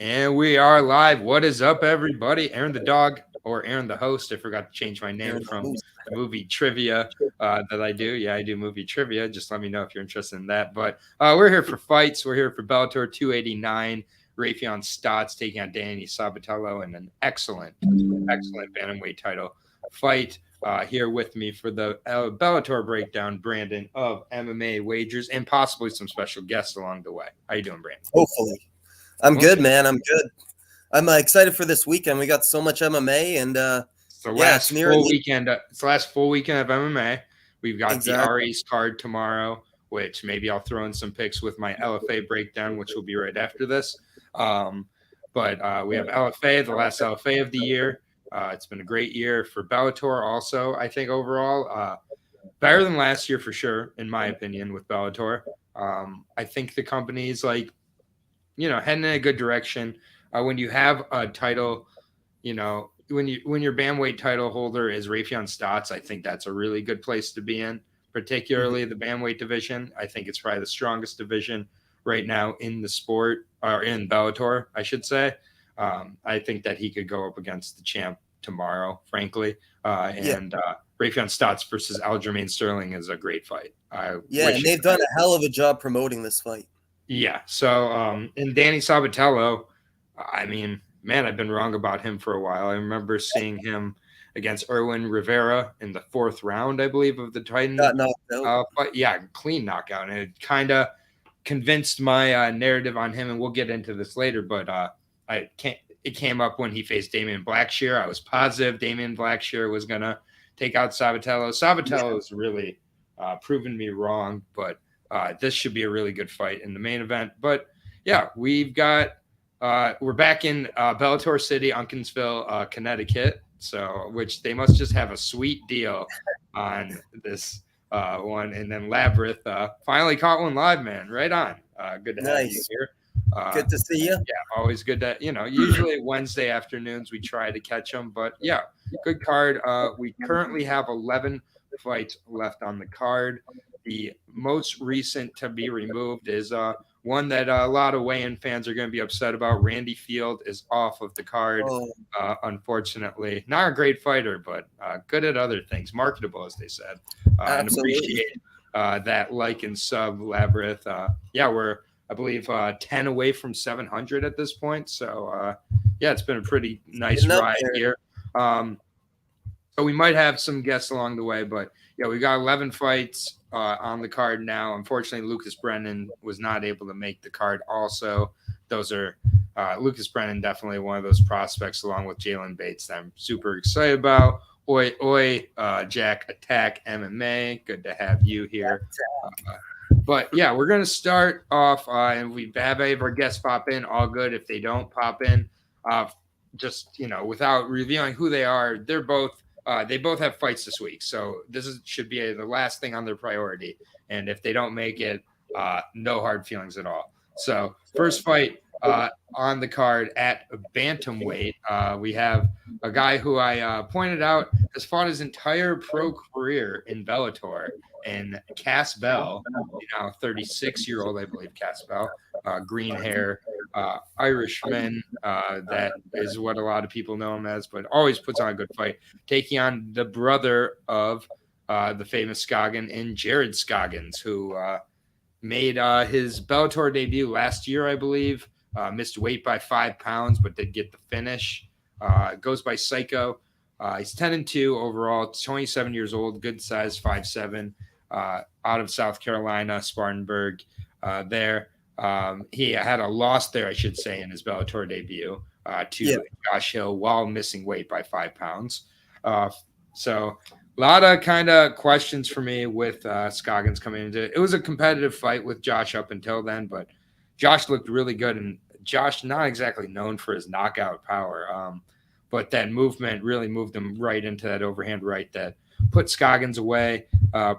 And we are live. What is up, everybody? Aaron the dog, or Aaron the host. I forgot to change my name from the movie trivia that I do. Yeah, I do movie trivia. Just let me know if you're interested in that. But we're here for fights. We're here for Bellator 289. Raufeon Stots taking on Danny Sabatello in an excellent Bantamweight title fight. Here with me for the Bellator Breakdown, Brandon of MMA Wagers, and possibly some special guests along the way. How you doing, Brandon? Hopefully. I'm good, man. I'm good. I'm excited for this weekend. We got so much MMA, and it's the last full weekend. It's the last full weekend of MMA. We've got the Aries card tomorrow, which maybe I'll throw in some picks with my LFA breakdown, which will be right after this. But we have LFA, the last LFA of the year. It's been a great year for Bellator also, I think, overall. Better than last year for sure, in my opinion, with Bellator. I think the company's heading in a good direction. When you have a title, when your Bantamweight title holder is Raufeon Stots, I think that's a really good place to be in, particularly the Bantamweight division. I think it's probably the strongest division right now in the sport, or in Bellator, I should say. I think that he could go up against the champ tomorrow, frankly. Raufeon Stots versus Aljamain Sterling is a great fight. And they've done a hell of a job promoting this fight. Yeah. So, and Danny Sabatello, I mean, man, I've been wrong about him for a while. I remember seeing him against Erwin Rivera in the 4th round, I believe, of the Titan. But yeah, clean knockout. And it kind of convinced my narrative on him. And we'll get into this later, but it came up when he faced Damian Blackshear. I was positive Damian Blackshear was going to take out Sabatello. Sabatello has really proven me wrong, but this should be a really good fight in the main event. But yeah, we've got we're back in Bellator City, Uncasville, Connecticut. So, which they must just have a sweet deal on this one. And then Labyrinth finally caught one live, man. Right on. Good to have you here. Good to see you. Yeah, always good to, usually Wednesday afternoons we try to catch them. But yeah, good card. We currently have 11 fights left on the card. The most recent to be removed is one that a lot of weigh-in fans are going to be upset about. Randy Field is off of the card, unfortunately. Not a great fighter, but good at other things. Marketable, as they said. And appreciate that like and sub, Labyrinth. We're, I believe, 10 away from 700 at this point. So, it's been a pretty nice ride here. So we might have some guests along the way, but yeah, we got 11 fights on the card now. Unfortunately, Lucas Brennan was not able to make the card also. Those are Lucas Brennan, definitely one of those prospects along with Jalen Bates that I'm super excited about. Oi, Jack Attack MMA. Good to have you here. But yeah, we're going to start off, and we have our guests pop in, all good. If they don't pop in, without revealing who they are, they both have fights this week. So should be the last thing on their priority. And if they don't make it, no hard feelings at all. So first fight on the card at Bantamweight, we have a guy who I pointed out has fought his entire pro career in Bellator, and Cass Bell, 36-year-old, I believe, Cass Bell, green hair, Irishman, that is what a lot of people know him as, but always puts on a good fight, taking on the brother of the famous Scoggin and Jared Scoggins, who made his Bellator debut last year, I believe, missed weight by 5 pounds, but did get the finish. Goes by Psycho. He's 10-2 overall, 27 years old, good size, 5'7", out of South Carolina, Spartanburg. He had a loss there, I should say, in his Bellator debut to Josh Hill while missing weight by 5 pounds. So a lot of kind of questions for me with Scoggins coming into it. It was a competitive fight with Josh up until then, but Josh looked really good, and Josh not exactly known for his knockout power. But that movement really moved him right into that overhand right that put Scoggins away.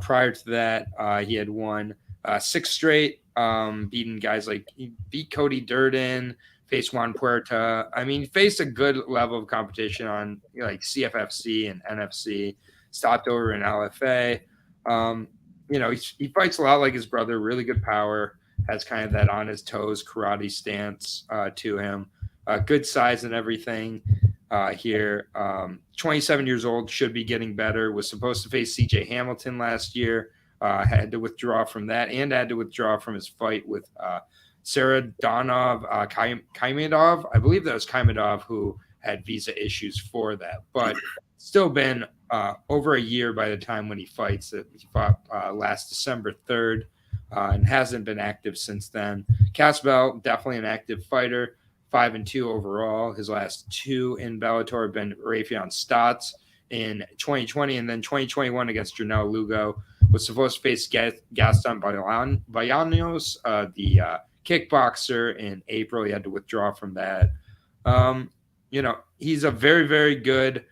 Prior to that, he had won 6 straight, beating guys he beat Cody Durden, faced Juan Puerta. I mean, he faced a good level of competition on CFFC and NFC, stopped over in LFA. He fights a lot like his brother, really good power, has kind of that on his toes karate stance to him. good size and everything here. 27 years old, should be getting better. Was supposed to face CJ Hamilton last year. Had to withdraw from that and had to withdraw from his fight with Saradonov Kaimedov. I believe that was Kaimedov who had visa issues for that, but still been over a year by the time when he fights. He fought last December 3rd and hasn't been active since then. Casbell, definitely an active fighter, 5-2 overall. His last two in Bellator have been Raufeon Stots in 2020 and then 2021 against Janelle Lugo. Was supposed to face Gaston Bayanos, the kickboxer, in April. He had to withdraw from that. He's a very, very good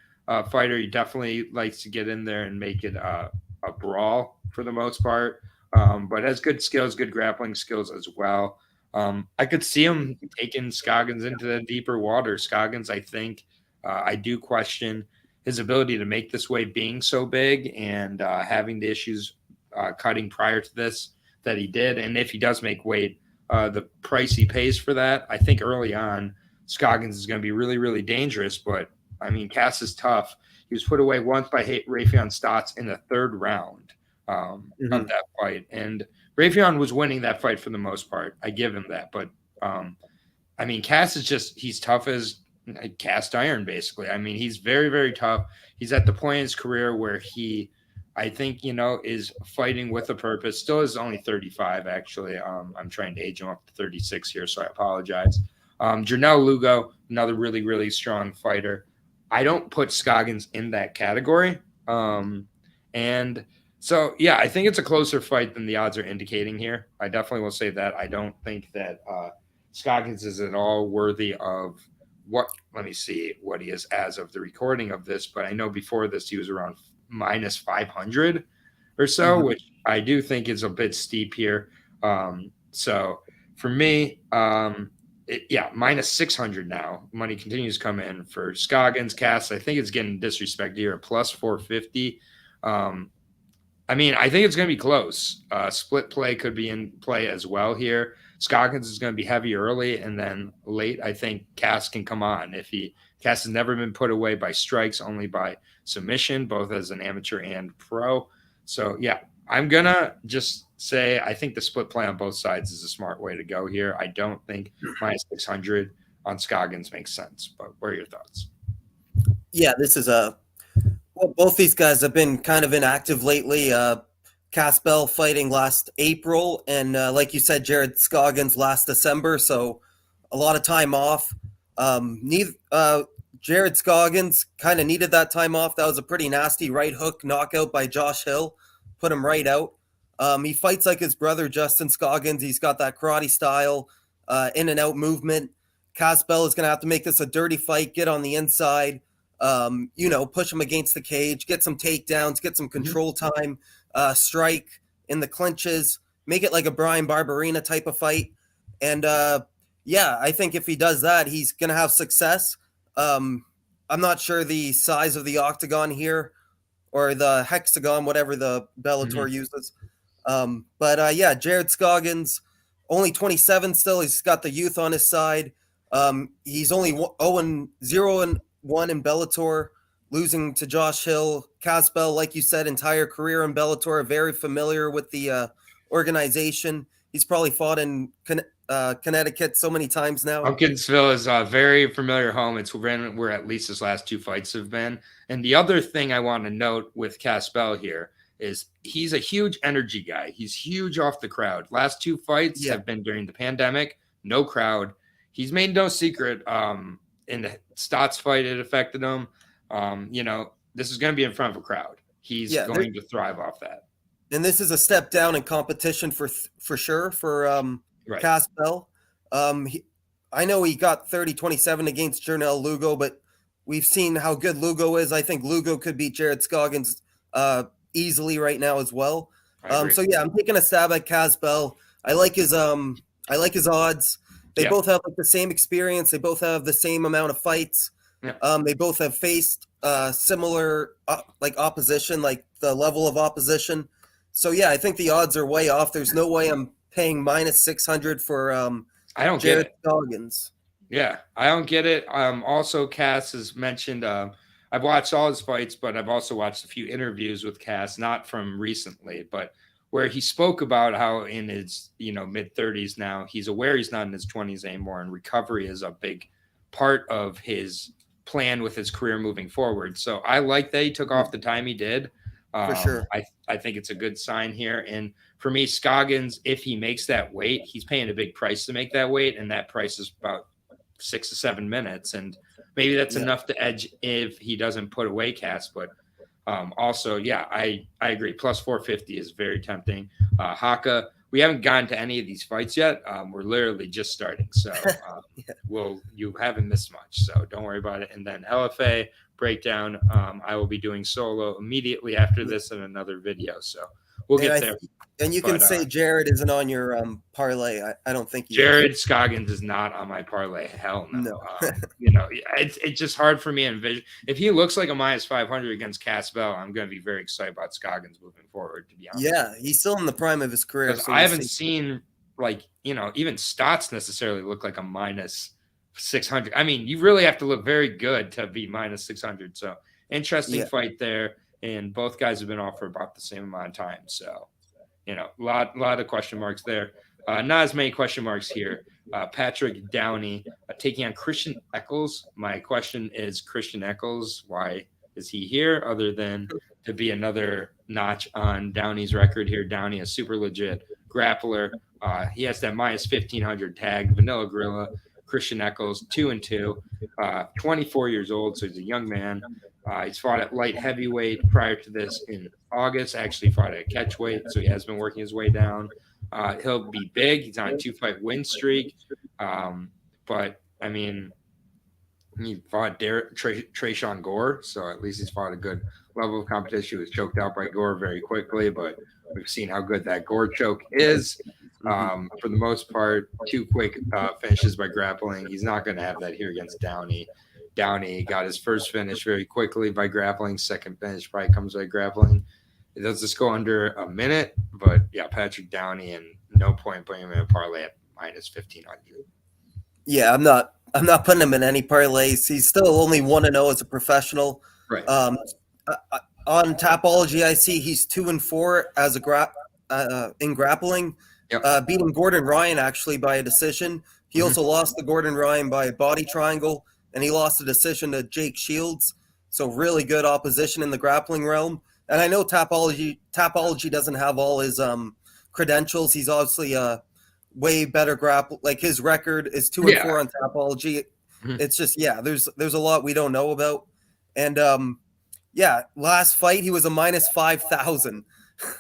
fighter. He definitely likes to get in there and make it a brawl for the most part, but has good skills, good grappling skills as well. I could see him taking Scoggins into the deeper water. Scoggins, I think, I do question his ability to make this weight being so big and having the issues cutting prior to this that he did. And if he does make weight, the price he pays for that, I think early on, Scoggins is going to be really, really dangerous. But, I mean, Cass is tough. He was put away once by Raufeon Stots in the third round of that fight. And Raufeon was winning that fight for the most part. I give him that. But, I mean, Cass is just – he's tough as cast iron, basically. I mean, he's very, very tough. He's at the point in his career where he – I think, is fighting with a purpose. Still is only 35, actually. I'm trying to age him up to 36 here, so I apologize. Janelle Lugo, another really, really strong fighter. I don't put Scoggins in that category. And so, yeah, I think it's a closer fight than the odds are indicating here. I definitely will say that. I don't think that Scoggins is at all worthy of let me see what he is as of the recording of this, but I know before this he was around minus 500 or so, which I do think is a bit steep here. So for me, minus 600 now. Money continues to come in for Scoggins. Cass, I think it's getting disrespected here, plus 450. I mean, I think it's going to be close. Split play could be in play as well here. Scoggins is going to be heavy early, and then late, I think Cass can come on. Cass has never been put away by strikes, only by submission, both as an amateur and pro. So, yeah, I'm going to just say I think the split play on both sides is a smart way to go here. I don't think minus 600 on Scoggins makes sense, but what are your thoughts? Yeah, this is both these guys have been kind of inactive lately. Casbell fighting last April, and like you said, Jared Scoggins last December, so a lot of time off. Jared Scoggins kind of needed that time off. That was a pretty nasty right hook knockout by Josh Hill. Put him right out. He fights like his brother, Justin Scoggins. He's got that karate style, in and out movement. Casbell is going to have to make this a dirty fight, get on the inside, push him against the cage, get some takedowns, get some control time, strike in the clinches, make it like a Brian Barberina type of fight. And, I think if he does that, he's going to have success. I'm not sure the size of the octagon here or the hexagon, whatever the Bellator uses. Jared Scoggins, only 27 still. He's got the youth on his side. He's only 0-1 in Bellator, losing to Josh Hill. Casbell, like you said, entire career in Bellator, very familiar with the organization. He's probably fought in Connecticut so many times now. Uncasville is a very familiar home. It's where at least his last two fights have been. And the other thing I want to note with Casbell here is he's a huge energy guy. He's huge off the crowd. Last two fights have been during the pandemic, no crowd. He's made no secret. In the Stots fight, it affected him. This is going to be in front of a crowd. He's going to thrive off that. And this is a step down in competition for sure for Casbell. I know he got 30-27 against Janelle Lugo, but we've seen how good Lugo is. I think Lugo could beat Jared Scoggins easily right now as well. I'm taking a stab at Casbell. I like his odds. They both have the same experience. They both have the same amount of fights. Yeah. They both have faced similar opposition, like the level of opposition. So I think the odds are way off. There's no way I'm paying minus 600 for I don't Jared get it. Scoggins. Yeah, I don't get it. Also, Cass has mentioned I've watched all his fights, but I've also watched a few interviews with Cass, not from recently, but where he spoke about how in his mid 30s now, he's aware he's not in his 20s anymore, and recovery is a big part of his plan with his career moving forward. So I like that he took off the time he did. For sure. I think it's a good sign here. And for me, Scoggins, if he makes that weight, he's paying a big price to make that weight, and that price is about 6 to 7 minutes, and maybe that's enough to edge if he doesn't put away Cass. But also, yeah, I agree. Plus 450 is very tempting. Haka, we haven't gotten to any of these fights yet. We're literally just starting, so you haven't missed much, so don't worry about it. And then LFA breakdown, I will be doing solo immediately after this in another video, so we'll get there. And you can say Jared isn't on your parlay. I don't think Jared Scoggins is not on my parlay. Hell no. It's just hard for me to envision. If he looks like a minus 500 against Casbell, I'm going to be very excited about Scoggins moving forward, to be honest. Yeah, he's still in the prime of his career. So I haven't seen, even Stots necessarily look like a minus 600. I mean, you really have to look very good to be minus 600. So interesting fight there. And both guys have been off for about the same amount of time. So, a lot of question marks there. Not as many question marks here. Patrick Downey taking on Christian Eccles. My question is, Christian Eccles, why is he here other than to be another notch on Downey's record here? Downey, a super legit grappler. He has that minus 1,500 tag, Vanilla Gorilla. Christian Eccles, 2-2, 24 years old, so he's a young man. He's fought at light heavyweight prior to this in August, actually fought at catchweight, so he has been working his way down. He'll be big. He's on a 2-fight win streak. But, I mean, he fought Trayshawn Gore, so at least he's fought a good level of competition. He was choked out by Gore very quickly, but we've seen how good that Gore choke is. For the most part, 2 quick finishes by grappling. He's not going to have that here against Downey. Downey got his first finish very quickly by grappling. Second finish probably comes by grappling. It does just go under a minute, but yeah, Patrick Downey, and no point putting him in a parlay at minus 1,500. Yeah, I'm not putting him in any parlays. He's still only 1-0 as a professional. Right. On Tapology, I see he's 2-4 as a in grappling. Yep. Beating Gordon Ryan actually by a decision. He also lost to Gordon Ryan by a body triangle, and he lost a decision to Jake Shields. So really good opposition in the grappling realm. And I know Tapology doesn't have all his credentials. He's obviously a way better grapple. Like, his record is 2-4 on Tapology. It's just there's a lot we don't know about. And last fight he was a minus 5,000.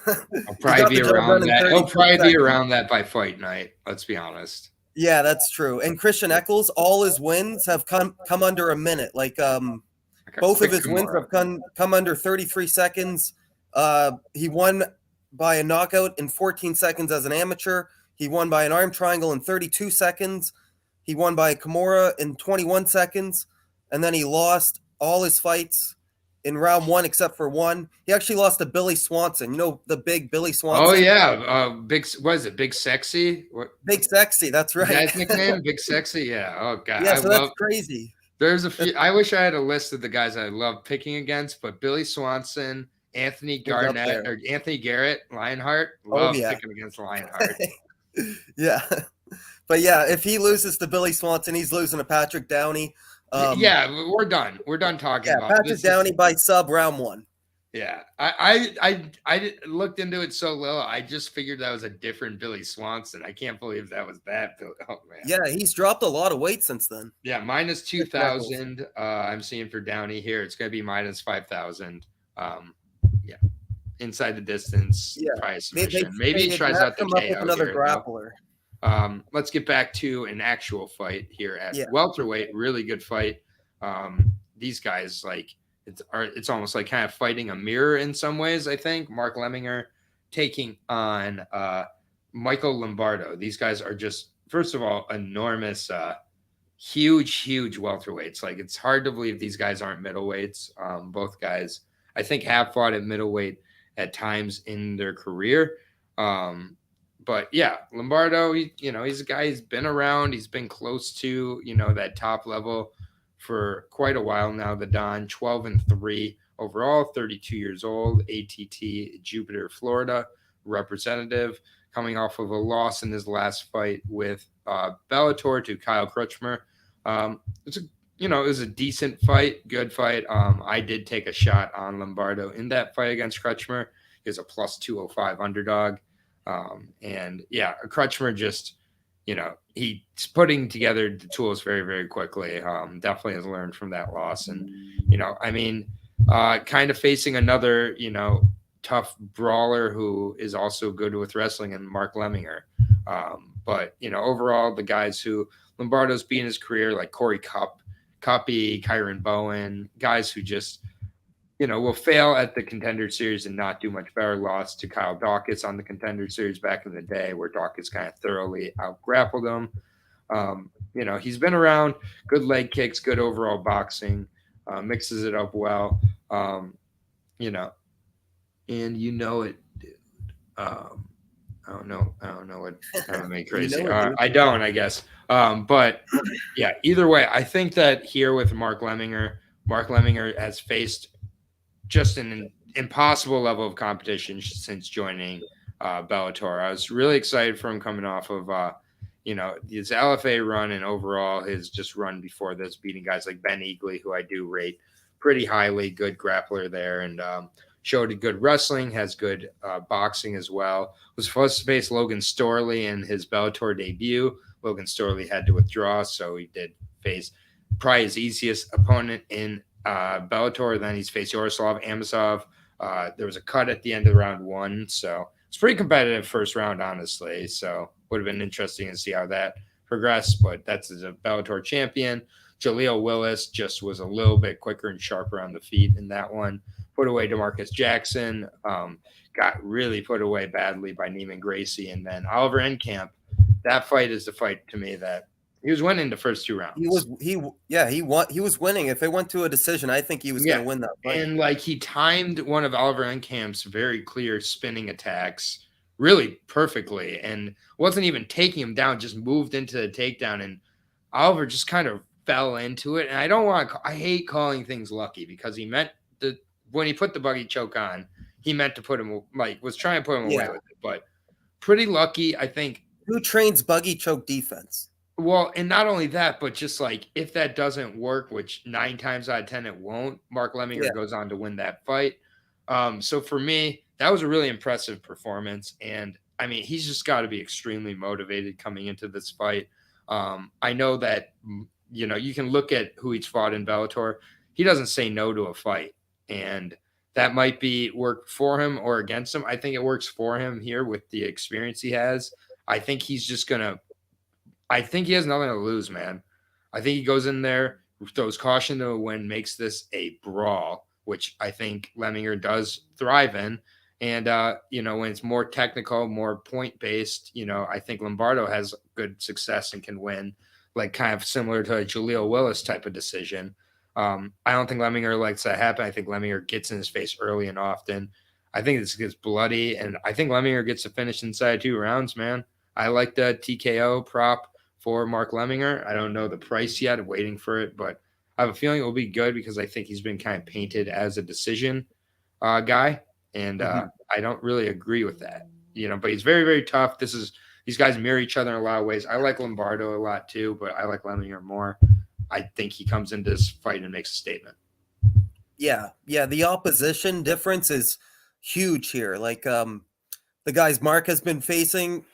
I'll probably be around that. He'll probably be around that by fight night. Let's be honest. Yeah, that's true. And Christian Eccles, all his wins have come under a minute. Like both of his wins have come under 33 seconds. He won by a knockout in 14 seconds as an amateur. He won by an arm triangle in 32 seconds. He won by a Kimura in 21 seconds. And then he lost all his fights in round 1 except for one. He actually lost to Billy Swanson. You know, the big Billy Swanson? Oh, yeah. What is it? Big Sexy? Big Sexy. That's right. That's his nickname? Big Sexy? Yeah. Oh, God. Yeah, that's crazy. There's a few. I wish I had a list of the guys I love picking against, but Billy Swanson, Anthony Garnett, or Anthony Garrett, Lionheart. Love picking against Lionheart. Yeah. But yeah, if he loses to Billy Swanson, he's losing to Patrick Downey. We're done. We're done talking about Patrick Downey by sub round 1. Yeah, I looked into it so little. I just figured that was a different Billy Swanson. I can't believe that was that. Oh man. Yeah, he's dropped a lot of weight since then. Yeah, minus 2,000. I'm seeing for Downey here. It's going to be minus 5,000. Inside the distance. Probably submission. Maybe he tries out the KO. Another grappler. Let's get back to an actual fight here at welterweight. Really good fight. These guys, like, it's almost like kind of fighting a mirror in some ways, I think. Mark Lemminger taking on Michael Lombardo. These guys are just, first of all, enormous, huge welterweights. Like, it's hard to believe these guys aren't middleweights. Both guys, I think, have fought at middleweight at times in their career. but yeah, Lombardo, he's a guy who's been around. He's been close to, that top level for quite a while now. The Don, 12-3 overall, 32 years old, ATT Jupiter, Florida representative, coming off of a loss in his last fight with Bellator to Kyle Crutchmer. It was a decent fight, good fight. I did take a shot on Lombardo in that fight against Crutchmer. He was a plus 205 underdog. And yeah, Crutchmer just, he's putting together the tools very, very quickly. Definitely has learned from that loss. And, kind of facing another, tough brawler who is also good with wrestling, and Mark Lemminger. But, overall, the guys who Lombardo's beat in his career, like Corey Cuppy, Kyron Bowen, guys who just, will fail at the Contender Series and not do much better. Lost to Kyle Dawkins on the Contender Series back in the day, where Dawkins kind of thoroughly out-grappled him. He's been around, good leg kicks, good overall boxing, mixes it up well. And it, dude. I don't know what MMA crazy. I don't, I guess. But yeah, either way, I think that here with Mark Lemminger has faced just an impossible level of competition since joining Bellator. I was really excited for him coming off of his LFA run, and overall his just run before this, beating guys like Ben Eagley, who I do rate pretty highly, good grappler there, and showed good wrestling, has good boxing as well. Was supposed to face Logan Storley in his Bellator debut. Logan Storley had to withdraw, so he did face probably his easiest opponent in Bellator. Then he's faced Yaroslav Amosov. There was a cut at the end of round 1, so it's pretty competitive first round, honestly. So would have been interesting to see how that progressed, but that's a Bellator champion. Jaleel Willis just was a little bit quicker and sharper on the feet in that one. Put away DeMarcus Jackson, got really put away badly by Neiman Gracie, and then Oliver Enkamp. That fight is the fight to me that he was winning the first 2 rounds. He was winning. If it went to a decision, I think he was going to win that fight. And he timed one of Oliver Enkamp's very clear spinning attacks really perfectly, and wasn't even taking him down, just moved into the takedown, and Oliver just kind of fell into it. And I hate calling things lucky, because he meant when he put the buggy choke on, he meant to put him, was trying to put him away with it, but pretty lucky, I think. Who trains buggy choke defense? Well, and not only that, but just if that doesn't work, which 9 times out of 10 it won't, Mark Lemminger goes on to win that fight. So for me, that was a really impressive performance. And I mean, he's just got to be extremely motivated coming into this fight. I know that, you can look at who he's fought in Bellator. He doesn't say no to a fight. And that might be work for him or against him. I think it works for him here with the experience he has. I think he's just I think he has nothing to lose, man. I think he goes in there, throws caution to a win, makes this a brawl, which I think Lemminger does thrive in. And, when it's more technical, more point-based, I think Lombardo has good success and can win, kind of similar to a Jaleel Willis type of decision. I don't think Lemminger lets that happen. I think Lemminger gets in his face early and often. I think this gets bloody, and I think Lemminger gets to finish inside 2 rounds, man. I like the TKO prop for Mark Lemminger. I don't know the price yet. I'm waiting for it, but I have a feeling it will be good, because I think he's been kind of painted as a decision guy, and I don't really agree with that. But he's very, very tough. These guys mirror each other in a lot of ways. I like Lombardo a lot too, but I like Lemminger more. I think he comes into this fight and makes a statement. Yeah. The opposition difference is huge here. The guys Mark has been facing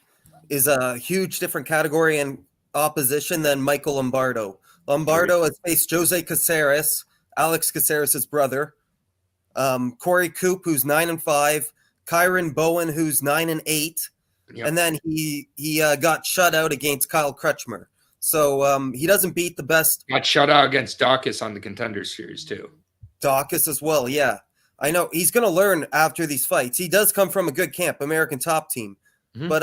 is a huge different category and opposition than Michael Lombardo. Lombardo has faced Jose Caceres, Alex Caceres' brother, Corey Coop, who's 9-5, Kyron Bowen, who's 9-8, and then he got shut out against Kyle Crutchmer. So he doesn't beat the best. Got shut out against Dawkins on the Contender Series too. Dawkins as well, yeah. I know he's going to learn after these fights. He does come from a good camp, American Top Team. Mm-hmm. But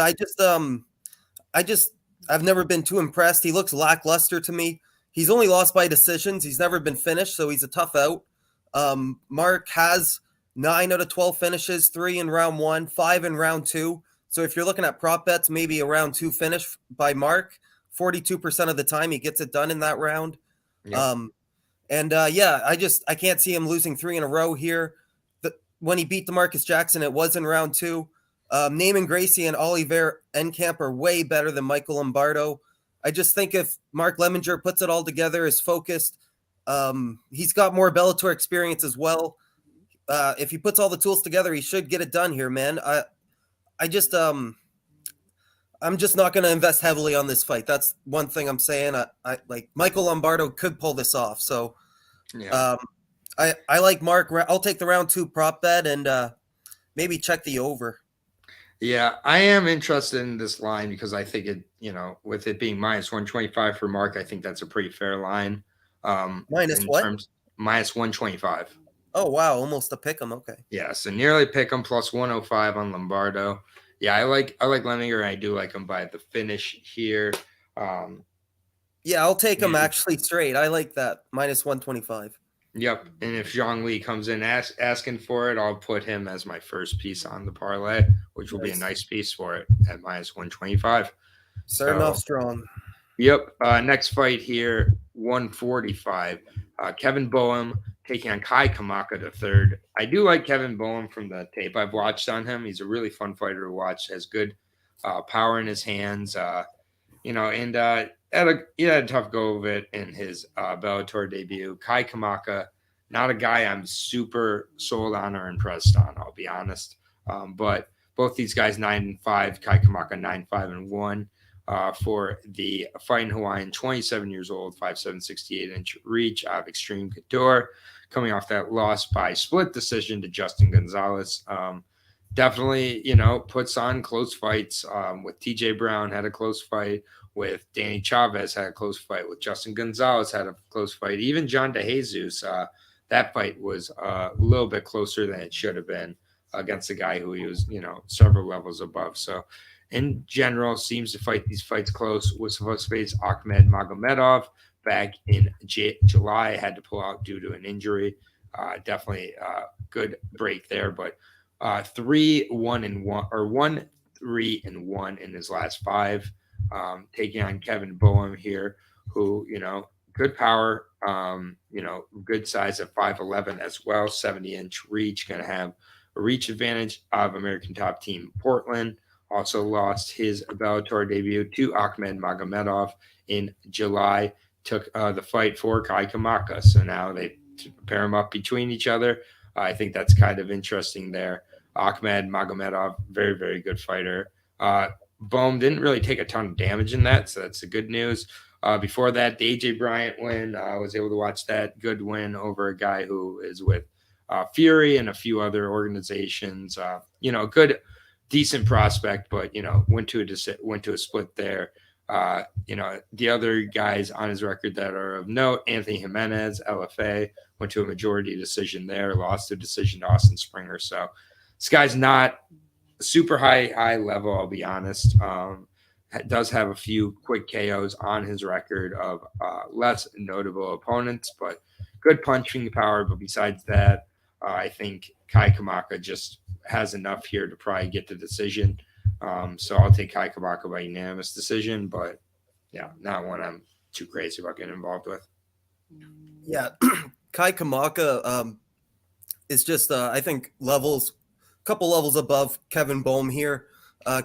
I've never been too impressed. He looks lackluster to me. He's only lost by decisions. He's never been finished, so he's a tough out. Mark has 9 out of 12 finishes, 3 in round 1, 5 in round 2. So if you're looking at prop bets, maybe a round 2 finish by Mark, 42% of the time he gets it done in that round. Yep. I can't see him losing 3 in a row here. When he beat DeMarcus Jackson, it was in round 2. Naaman Gracie and Oliver Enkamp are way better than Michael Lombardo. I just think if Mark Lemminger puts it all together, is focused, he's got more Bellator experience as well. If he puts all the tools together, he should get it done here, man. I'm just not going to invest heavily on this fight. That's one thing I'm saying. I like Michael Lombardo could pull this off. So, Yeah. I like Mark. I'll take the round 2 prop bet and maybe check the over. Yeah, I am interested in this line because I think it, with it being minus 125 for Mark, I think that's a pretty fair line. Minus what? Minus 125. Oh, wow. Almost a pick 'em. Okay. Yeah, so nearly pick him plus 105 on Lombardo. Yeah, I like Lemminger, and I do like him by the finish here. Yeah, I'll take him actually straight. I like that. Minus 125. Yep. And if Zhang Li comes in asking for it, I'll put him as my first piece on the parlay, which will be a nice piece for it at minus 125. Starting off strong. Yep. Next fight here, 145. Kevin Boehm taking on Kai Kamaka III. I do like Kevin Boehm from the tape I've watched on him. He's a really fun fighter to watch. Has good power in his hands. He had a tough go of it in his Bellator debut. Kai Kamaka, not a guy I'm super sold on or impressed on, I'll be honest. But both these guys 9-5, Kai Kamaka 9-5-1 for the fighting Hawaiian, 27 years old, 5'7", 68-inch reach out of Extreme Couture, coming off that loss by split decision to Justin Gonzalez. Definitely, puts on close fights. With TJ Brown had a close fight. With Danny Chavez had a close fight. With Justin Gonzalez had a close fight. Even John DeJesus, that fight was a little bit closer than it should have been against a guy who he was, several levels above. So, in general, seems to fight these fights close. Was supposed to face Ahmed Magomedov back in July. Had to pull out due to an injury. Definitely a good break there, but 3-1-1 or 1-3-1 in his last 5. Taking on Kevin Boehm here, who, good power, good size at 5'11" as well, 70-inch reach, going to have a reach advantage of American top team Portland. Also lost his Bellator debut to Ahmed Magomedov in July. Took the fight for Kai Kamaka. So now they pair him up between each other. I think that's kind of interesting there. Ahmed Magomedov, very, very good fighter. Boehm didn't really take a ton of damage in that, so that's the good news. Before that, the AJ Bryant win, I was able to watch that. Good win over a guy who is with Fury and a few other organizations. Good, decent prospect, but went to a split there. The other guys on his record that are of note: Anthony Jimenez, LFA, went to a majority decision there, lost a decision to Austin Springer. So this guy's not super high level, I'll be honest. Does have a few quick KOs on his record of less notable opponents, but good punching power. But besides that, I think Kai Kamaka just has enough here to probably get the decision. So I'll take Kai Kamaka by unanimous decision, but yeah, not one I'm too crazy about getting involved with. Yeah, Kai Kamaka is just, I think, couple levels above Kevin Boehm here.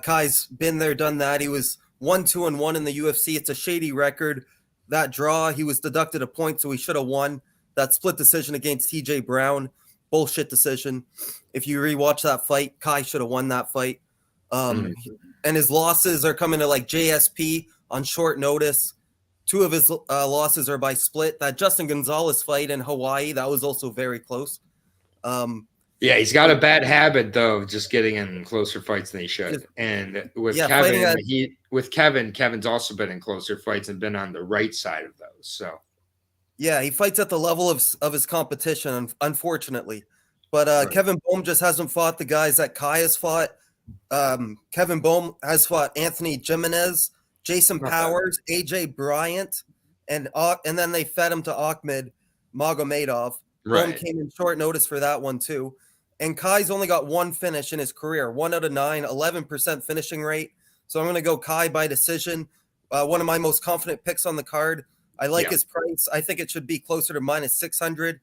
Kai's been there, done that. He was 1-2-1 in the UFC. It's a shady record. That draw, he was deducted a point, so he should have won. That split decision against TJ Brown, bullshit decision. If you rewatch that fight, Kai should have won that fight. And his losses are coming to like JSP on short notice. 2 of his losses are by split. That Justin Gonzalez fight in Hawaii, that was also very close. Yeah, he's got a bad habit though of just getting in closer fights than he should. And with Kevin, Kevin's also been in closer fights and been on the right side of those. So yeah, he fights at the level of his competition, unfortunately. But right. Kevin Boehm just hasn't fought the guys that Kai has fought. Kevin Boehm has fought Anthony Jimenez, Jason Powers, AJ Bryant, and then they fed him to Ahmed Magomedov. Right. Boehm came in short notice for that one too. And Kai's only got one finish in his career, 1 out of 9, 11% finishing rate. So I'm going to go Kai by decision. One of my most confident picks on the card. I like his price. I think it should be closer to -600.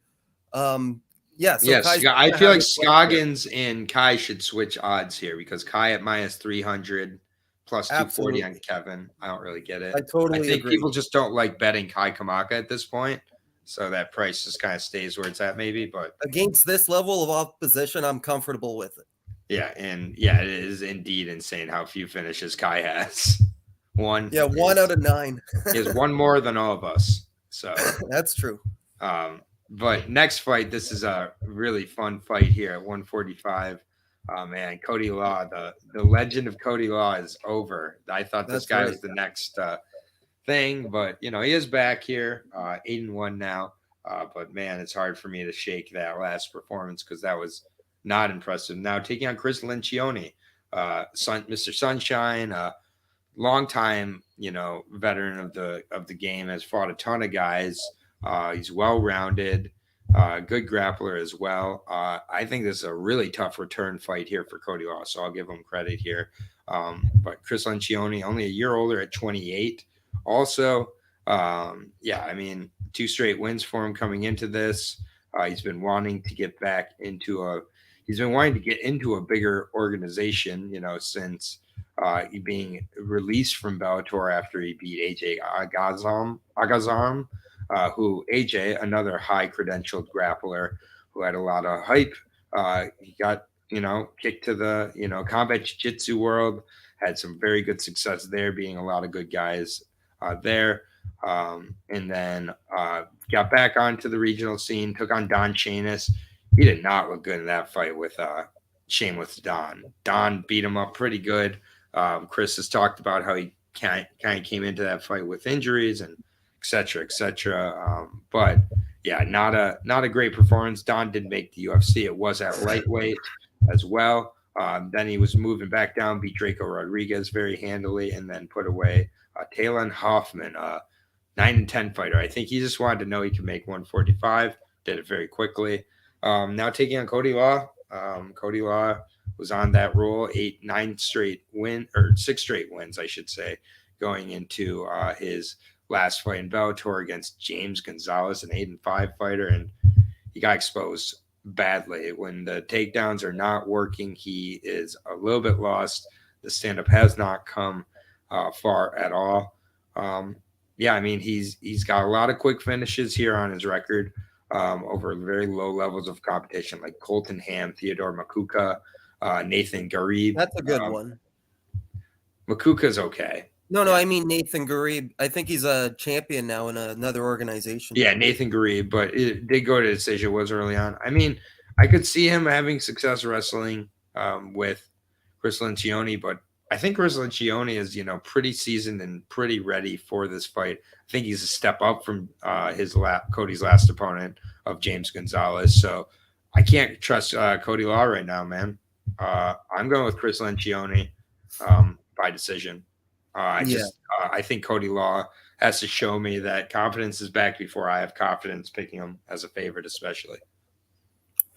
So Yes, Kai's I feel like Scoggins and Kai should switch odds here because Kai at -300 plus 240 on Kevin. I don't really get it. I totally think agree. people just don't like betting Kai Kamaka at this point. So that price just kind of stays where it's at, maybe. But against this level of opposition, I'm comfortable with it. Yeah, and it is indeed insane how few finishes Kai has. One. Yeah, 1 out of 9. He has one more than all of us. So that's true. But next fight, this is a really fun fight here at 145. Oh man, Cody Law, the legend of Cody Law is over. I thought this guy was the next thing, but he is back here, 8-1 now. But man, it's hard for me to shake that last performance because that was not impressive. Now taking on Chris Lencioni, Mr. Sunshine, longtime veteran of the game, has fought a ton of guys. He's well-rounded, good grappler as well. I think this is a really tough return fight here for Cody Law, so I'll give him credit here. But Chris Lencioni, only a year older at 28. Also, 2 straight wins for him coming into this. He's been wanting to get back into a bigger organization, since being released from Bellator after he beat AJ Agazarm, who AJ, another high-credentialed grappler who had a lot of hype. He got, kicked to the, combat jiu-jitsu world, had some very good success there, being a lot of good guys there. And then got back onto the regional scene, took on Don Chanis. He did not look good in that fight with Shameless Don. Don beat him up pretty good. Chris has talked about how he kind of came into that fight with injuries and et cetera, et cetera. But yeah, not a great performance. Don didn't make the UFC. It was at lightweight as well. Then he was moving back down, beat Draco Rodriguez very handily, and then put away Talon Hoffman, 9-10 fighter. I think he just wanted to know he could make 145. Did it very quickly. Now taking on Cody Law. Cody Law was on that roll, 6 straight wins, I should say, going into his last fight in Bellator against James Gonzalez, an 8-5 fighter, and he got exposed badly. When the takedowns are not working, he is a little bit lost. The stand-up has not come far at all. He's got a lot of quick finishes here on his record over very low levels of competition, like Colton Ham, Theodore Makuka, Nathan Garib. That's a good one. Makuka's okay. No, I mean Nathan Garib. I think he's a champion now in another organization. Yeah, Nathan Garib, but it did go to decision, was early on. I mean, I could see him having success wrestling with Chris Lencioni, but I think Chris Lencioni is, pretty seasoned and pretty ready for this fight. I think he's a step up from Cody's last opponent of James Gonzalez. So I can't trust Cody Law right now, man. I'm going with Chris Lencioni by decision. I think Cody Law has to show me that confidence is back before I have confidence picking him as a favorite, especially.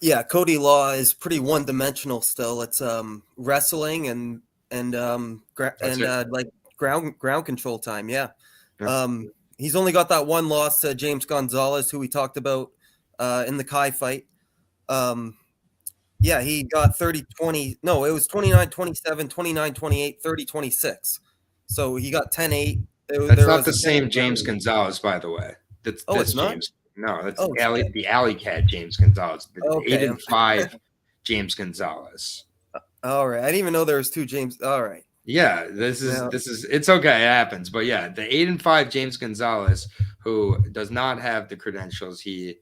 Yeah, Cody Law is pretty one-dimensional still. It's wrestling and ground control time. Yeah. He's only got that one loss to James Gonzalez, who we talked about in the Kai fight. He got 30-20. No, it was 29-27, 29-28, 30-26. So he got 10-8. That's not the same James Gonzalez, by the way. That's it's James. Not? No, that's the Alley Cat James Gonzalez. The 8-5 James Gonzalez. All right. I didn't even know there was 2 James. All right. Yeah, this is it's okay. It happens. But yeah, the 8-5 James Gonzalez, who does not have the credentials, he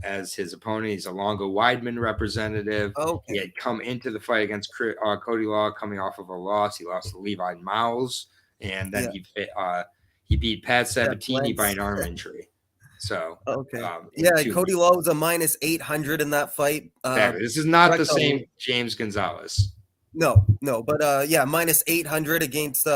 as his opponent, he's a Longo Weidman representative. Okay. He had come into the fight against Cody Law coming off of a loss. He lost to Levi Miles, and then he beat Pat Sabatini by an arm injury. So Cody Law was a -800 in that fight. This is not the same James Gonzalez. No, but -800 against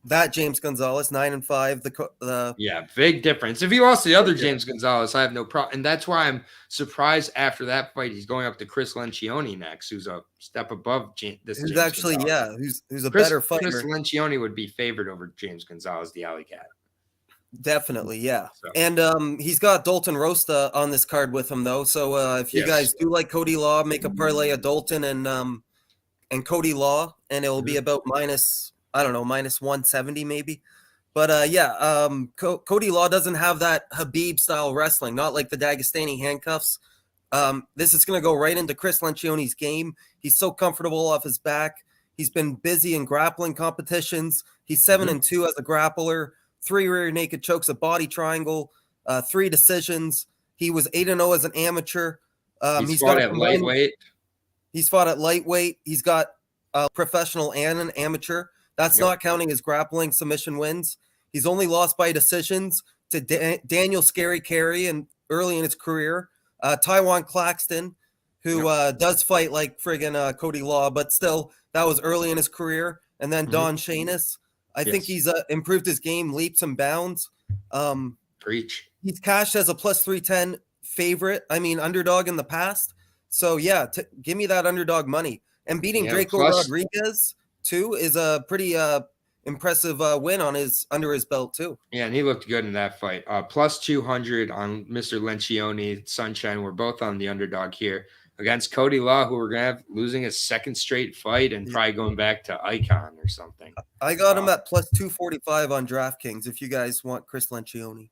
That James Gonzalez, 9-5. Yeah, big difference. If he lost the other James Gonzalez, I have no problem. And that's why I'm surprised after that fight, he's going up to Chris Lencioni next, who's a step above this who's James actually, Gonzalez. who's a better fighter. Chris Lencioni would be favored over James Gonzalez, the Alley Cat. Definitely, yeah. So. And he's got Dalton Rosta on this card with him, though. So if you guys do like Cody Law, make a parlay of Dalton and Cody Law, and it will be about minus 170 maybe. But Cody Law doesn't have that Habib style wrestling, not like the Dagestani handcuffs. This is going to go right into Chris Lencioni's game. He's so comfortable off his back. He's been busy in grappling competitions. He's 7-2 as a grappler, 3 rear naked chokes, a body triangle, 3 decisions. He was 8-0 as an amateur. He's fought at lightweight. He's fought at lightweight. He's got a professional and an amateur. That's not counting his grappling submission wins. He's only lost by decisions to Daniel Scary Carey and early in his career. Taiwan Claxton, who does fight like friggin' Cody Law, but still, that was early in his career. And then Don Shanis. I think he's improved his game leaps and bounds. Preach. He's cashed as a plus 310 favorite. Underdog in the past. So, give me that underdog money. And beating Draco Rodriguez, too, is a pretty impressive win under his belt, too. Yeah, and he looked good in that fight. Plus 200 on Mr. Lencioni. Sunshine, we're both on the underdog here against Cody Law, who we're going to have losing his second straight fight and probably going back to Icon or something. I got him at plus 245 on DraftKings if you guys want Chris Lencioni.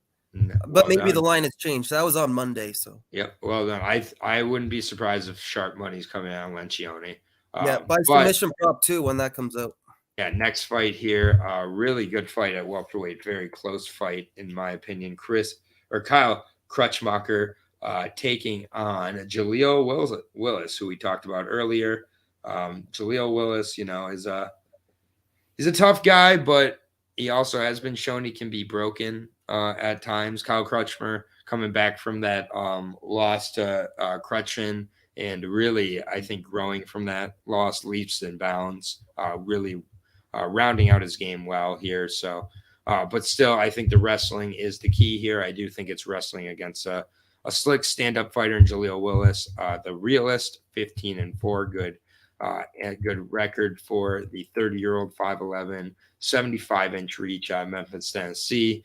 But maybe the line has changed. That was on Monday, so. Yep. Well done. I wouldn't be surprised if sharp money's coming out on Lencioni. By submission prop too when that comes out. Yeah, next fight here, really good fight at welterweight, very close fight in my opinion. Kyle Crutchmacher taking on Jaleel Willis, who we talked about earlier. Jaleel Willis, he's a tough guy, but he also has been shown he can be broken at times. Kyle Crutchmer coming back from that loss to Crutchin, and really, I think growing from that loss, leaps and bounds, really rounding out his game well here. So, but still, I think the wrestling is the key here. I do think it's wrestling against a slick stand-up fighter in Jaleel Willis. The realist, 15-4, good record for the 30-year-old, 5'11", 75-inch reach out of Memphis, Tennessee.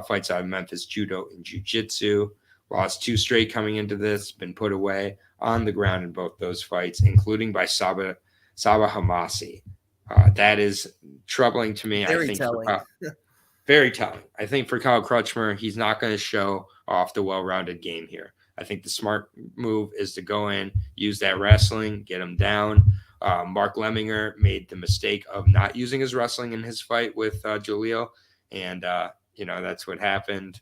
Fights out of Memphis Judo and Jiu-Jitsu. Lost 2 straight coming into this. Been put away on the ground in both those fights, including by Saba Hamasi. That is troubling to me. Very telling. Very telling. I think for Kyle Crutchmer, he's not going to show off the well-rounded game here. I think the smart move is to go in, use that wrestling, get him down. Mark Lemminger made the mistake of not using his wrestling in his fight with Jaleel, and that's what happened.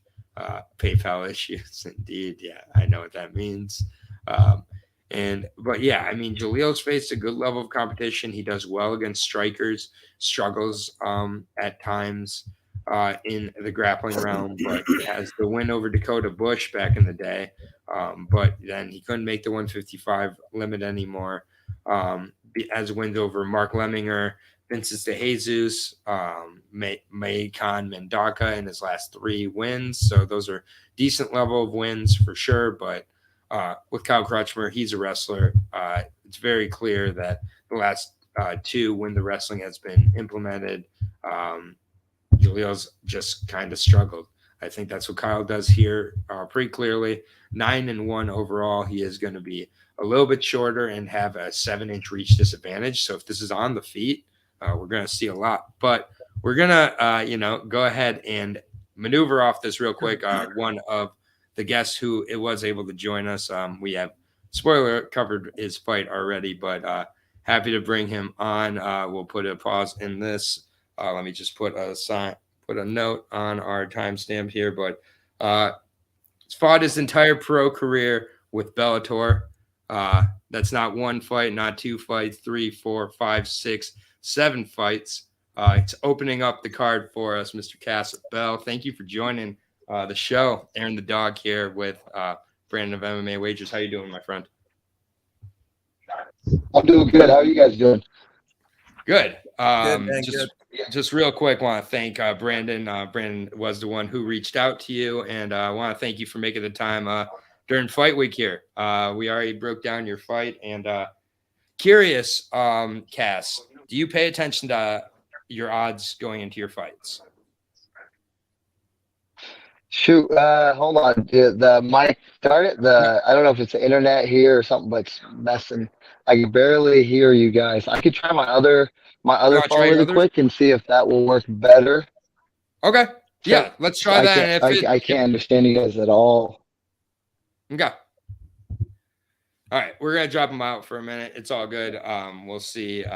PayPal issues, indeed. Yeah, I know what that means. Jaleel's faced a good level of competition. He does well against strikers, struggles at times in the grappling realm, but has the win over Dakota Bush back in the day. But then he couldn't make the 155 limit anymore. Has wins over Mark Lemminger, Vincent De Jesus, Maykan Mendaka in his last 3 wins. So those are decent level of wins for sure. But with Kyle Crutchmer, he's a wrestler. It's very clear that the last 2, when the wrestling has been implemented, Jaleel's just kind of struggled. I think that's what Kyle does here pretty clearly. 9-1 overall. He is going to be a little bit shorter and have a 7-inch reach disadvantage. So if this is on the feet, we're going to see a lot. But we're going to, go ahead and maneuver off this real quick. One of the guests who it was able to join us, we have, spoiler, covered his fight already, but happy to bring him on. We'll put a pause in this. Let me just put a note on our timestamp here. But he's fought his entire pro career with Bellator. That's not 1 fight, not 2 fights, 3, 4, 5, 6, 7 fights. It's opening up the card for us, Mr. Cassett Bell. Thank you for joining the show. Aaron the Dog here with Brandon of MMA Wagers. How you doing, my friend? I'm doing good. How are you guys doing? Good. Good. just real quick, want to thank Brandon. Brandon was the one who reached out to you, and I want to thank you for making the time during fight week here. We already broke down your fight, and curious, Cass, do you pay attention to your odds going into your fights? Shoot, hold on. The mic started. I don't know if it's the internet here or something, but it's messing. I can barely hear you guys. I could try my other phone really quick and see if that will work better. Okay. Yeah, let's try that. I can't understand you guys at all. Okay. All right, we're gonna drop him out for a minute. It's all good. We'll see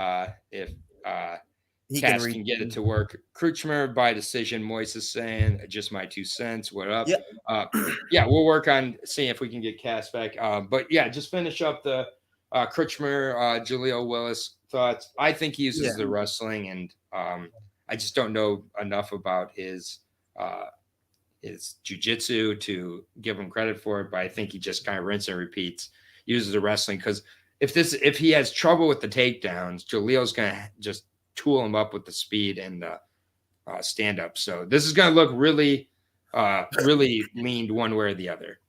if Cass can get it to work. Krutschmer by decision. Moise is saying, just my 2 cents. What up? Yeah, we'll work on seeing if we can get Cass back. But yeah, just finish up the Krutschmer, Jaleel Willis thoughts. I think he uses the wrestling, and I just don't know enough about his jiu-jitsu to give him credit for it. But I think he just kind of rinse and repeats, uses the wrestling, because if he has trouble with the takedowns, Jaleel's gonna just tool him up with the speed and the stand up. So this is going to look really, really leaned one way or the other.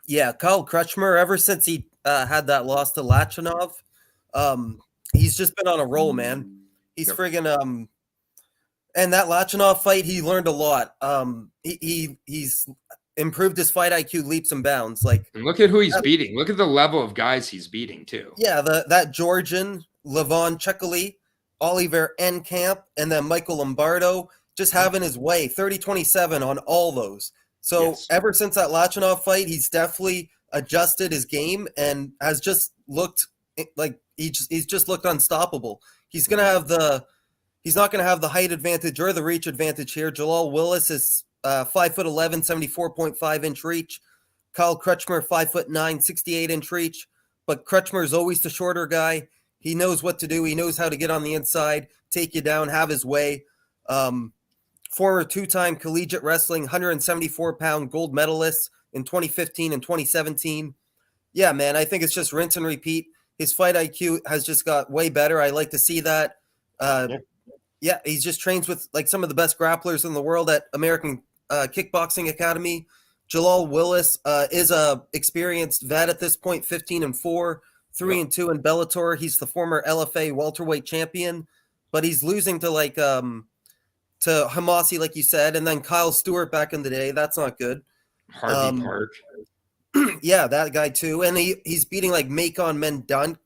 Yeah, Kyle Krutschmer, ever since he had that loss to Lachinov, he's just been on a roll, man. He's friggin' and that Lachinov fight, he learned a lot. He's improved his fight IQ leaps and bounds. And look at who he's beating. Look at the level of guys he's beating too. Yeah, that Georgian, Levon Chekali, Oliver Enkamp, and then Michael Lombardo just having his way, 30-27 on all those. So ever since that Lachinov fight, he's definitely adjusted his game and has just looked like he's just looked unstoppable. He's not going to have the height advantage or the reach advantage here. Jaleel Willis is 5'11", 74.5-inch reach. Kyle Krutschmer, 5'9", 68-inch reach. But Krutschmer is always the shorter guy. He knows what to do. He knows how to get on the inside, take you down, have his way. Former two-time collegiate wrestling, 174-pound gold medalist in 2015 and 2017. Yeah, man, I think it's just rinse and repeat. His fight IQ has just got way better. I like to see that. Yeah, he just trains with some of the best grapplers in the world at American Kickboxing Academy. Jaleel Willis is a experienced vet at this point, 15-4. 3-2 in Bellator. He's the former LFA welterweight champion, but he's losing to Hamasi, like you said, and then Kyle Stewart back in the day. That's not good. Harvey Park. Yeah, that guy too, and he's beating Mendenko.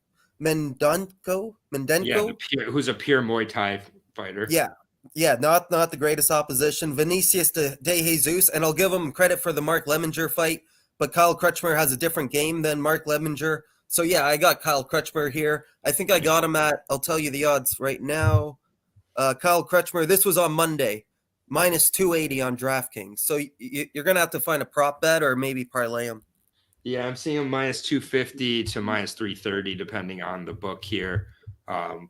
Yeah, who's a pure Muay Thai fighter. Yeah, not the greatest opposition. Vinicius de Jesus, and I'll give him credit for the Mark Lemminger fight, but Kyle Krutschmer has a different game than Mark Lemminger. So, yeah, I got Kyle Krutschmer here. I think I got him I'll tell you the odds right now. Kyle Krutschmer, this was on Monday, minus 280 on DraftKings. So you're going to have to find a prop bet or maybe parlay him. Yeah, I'm seeing him minus 250 to minus 330, depending on the book here.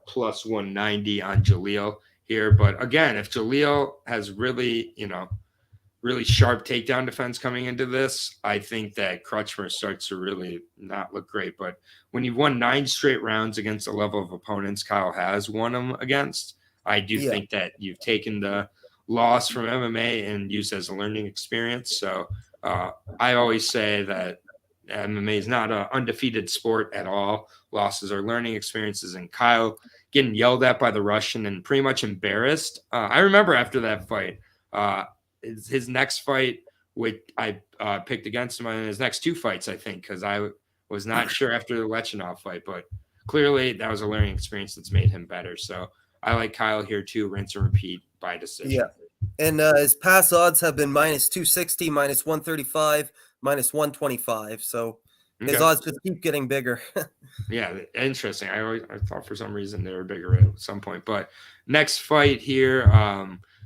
Plus 190 on Jaleel here. But, again, if Jaleel has really sharp takedown defense coming into this, I think that Krutschmer starts to really not look great. But when you've won 9 straight rounds against the level of opponents Kyle has won them against, I do think that you've taken the loss from MMA and used as a learning experience. So I always say that MMA is not an undefeated sport at all. Losses are learning experiences. And Kyle getting yelled at by the Russian and pretty much embarrassed. I remember after that fight, his next fight, which I picked against him in his next 2 fights, I think, because I was not sure after the Lechinov fight, but clearly that was a learning experience that's made him better. So I like Kyle here too, rinse and repeat by decision. Yeah, and his past odds have been minus 260, minus 135, minus 125. So his odds just keep getting bigger. Yeah, interesting. I thought for some reason they were bigger at some point. But next fight here,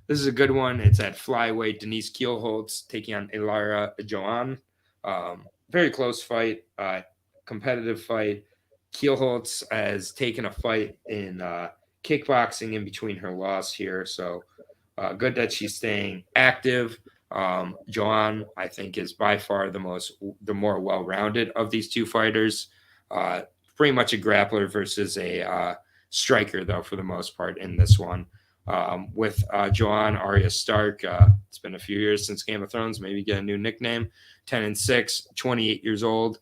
this is a good one. It's at flyweight. Denise Kielholtz taking on Ilara Joan. Very close fight, competitive fight. Kielholtz has taken a fight in kickboxing in between her loss here. So good that she's staying active. Joan, I think, is by far the more well-rounded of these 2 fighters. Pretty much a grappler versus a striker, though, for the most part in this one. with Joanne Arya Stark. It's been a few years since Game of Thrones. Maybe get a new nickname. 10-6, 28 years old.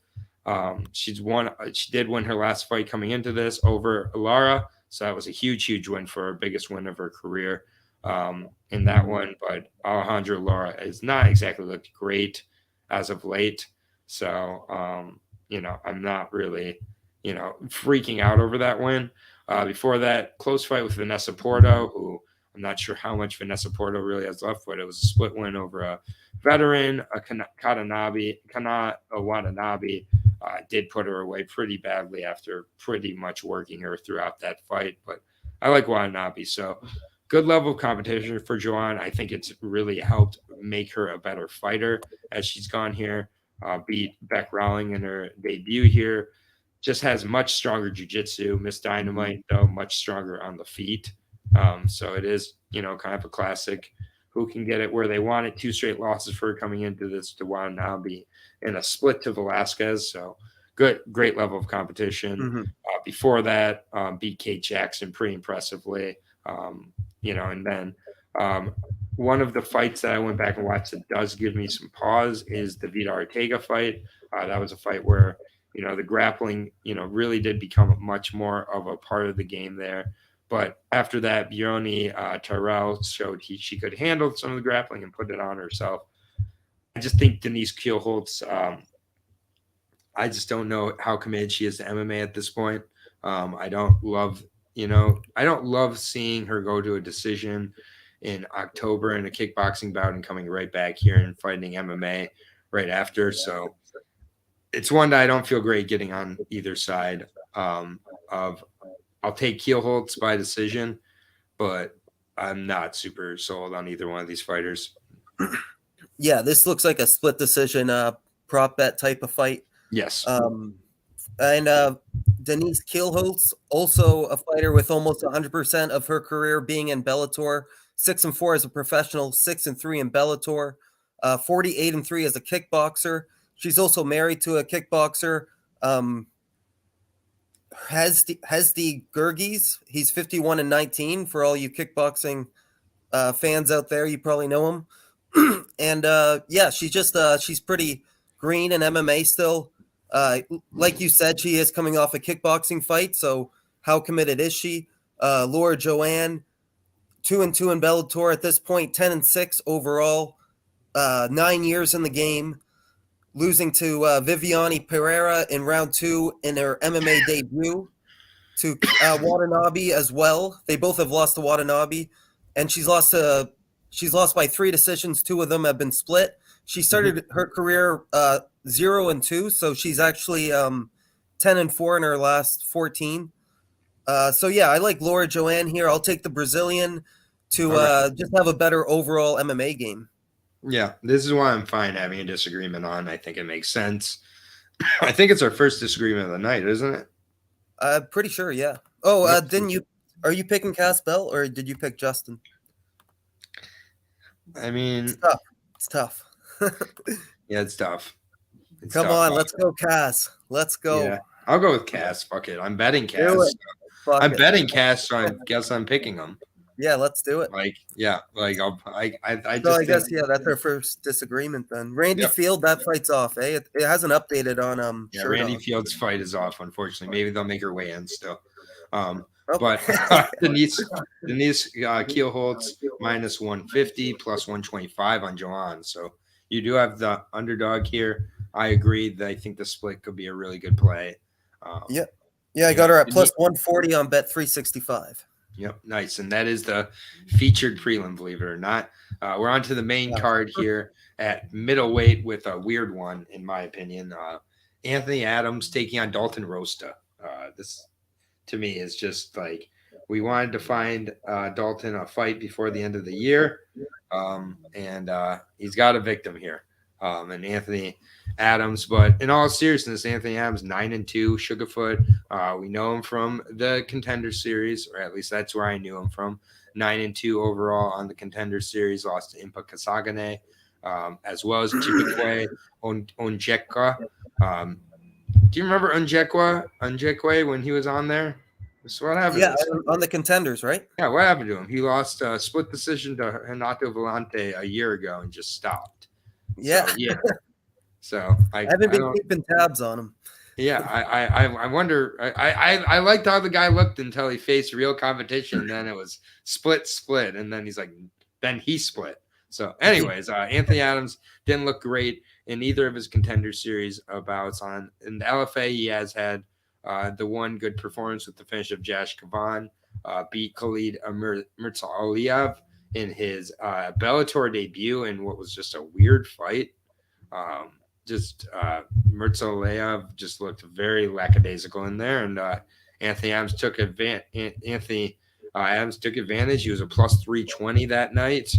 She did win her last fight coming into this over Lara. So that was a huge win for her, biggest win of her career in that one. But Alejandra Lara has not exactly looked great as of late. So, I'm not really, freaking out over that win. Before that, close fight with Vanessa Porto, who I'm not sure how much Vanessa Porto really has left, but it was a split win over a veteran, Kana Watanabe. Did put her away pretty badly after pretty much working her throughout that fight. But I like Watanabe. So good level of competition for Joanne. I think it's really helped make her a better fighter as she's gone here. Beat Beck Rowling in her debut here. Just has much stronger jiu-jitsu. Miss Dynamite, though, much stronger on the feet. So it is, kind of a classic. Who can get it where they want it? 2 straight losses for her coming into this to Watanabe and a split to Velasquez. So great level of competition. Mm-hmm. Before that, beat Kate Jackson pretty impressively. And then one of the fights that I went back and watched that does give me some pause is the Vida Ortega fight. That was a fight where, the grappling, really did become much more of a part of the game there. But after that, Bjorni Tyrell showed she could handle some of the grappling and put it on herself. I just think Denise Kielholtz, I just don't know how committed she is to MMA at this point. I don't love seeing her go to a decision in October in a kickboxing bout and coming right back here and fighting MMA right after. So it's one that I don't feel great getting on either side of. I'll take Kielholtz by decision, but I'm not super sold on either one of these fighters. Yeah, this looks like a split decision prop bet type of fight. Yes. And Denise Kielholtz, also a fighter with almost 100% of her career being in Bellator, 6-4 as a professional, 6-3 in Bellator, 48-3 as a kickboxer. She's also married to a kickboxer, Hesdy Gergis. He's 51-19 for all you kickboxing fans out there. You probably know him. And she's pretty green in MMA still. Like you said, she is coming off a kickboxing fight. So how committed is she? Laura Joanne, 2-2 in Bellator at this point, 10-6 overall, 9 years in the game. Losing to Viviane Pereira in round 2 in her MMA debut, to Watanabe as well. They both have lost to Watanabe, and she's lost by 3 decisions. 2 of them have been split. She started her career 0-2, so she's actually 10-4 in her last 14. So yeah, I like Laura Joanne here. I'll take the Brazilian to just have a better overall MMA game. Yeah, this is why I'm fine having a disagreement on. I think it makes sense. I think it's our first disagreement of the night, isn't it? I'm pretty sure, yeah. Oh, are you picking Cass Bell or did you pick Justin? I mean, it's tough. Yeah, it's tough. Come on, let's go, Cass. Let's go. Yeah, I'll go with Cass. Fuck it. I'm betting Cass. Betting Cass, so I guess I'm picking him. Yeah, let's do it. I guess that's our first disagreement then. Randy Field, that fight's off, eh? It hasn't updated on Randy Field's fight is off, unfortunately. Maybe they'll make her weigh in still. But Denise Kielholtz minus 150 plus 125 on Joanne. So you do have the underdog here. I agree that I think the split could be a really good play. I got her at plus 140 on Bet 365. Yep, nice. And that is the featured prelim, believe it or not. We're on to the main card here at middleweight with a weird one, in my opinion. Anthony Adams taking on Dalton Rosta. This, to me, is just like we wanted to find Dalton a fight before the end of the year, and he's got a victim here. And Anthony Adams, but in all seriousness, Anthony Adams 9-2, Sugarfoot. We know him from the Contender Series, or at least that's where I knew him from. 9-2 overall on the Contender Series, lost to Impa Kasagane, as well as Chibikwe Onjekwa. Do you remember Onjekwa when he was on there? So what happened? Yeah, on the contenders, right? Yeah, what happened to him? He lost a split decision to Renato Vellante a year ago and just stopped. Yeah. So, yeah. So I haven't been keeping tabs on him. Yeah, I wonder. I liked how the guy looked until he faced real competition. Then it was split, and then he's like, then he split. So, anyways, Anthony Adams didn't look great in either of his contender series bouts. In the LFA, he has had the one good performance with the finish of Jash Kavan, beat Khalid Murtaliyev in his Bellator debut in what was just a weird fight. Murtaliyev just looked very lackadaisical in there, and Anthony Adams took advantage. Adams took advantage. He was a plus 320 that night.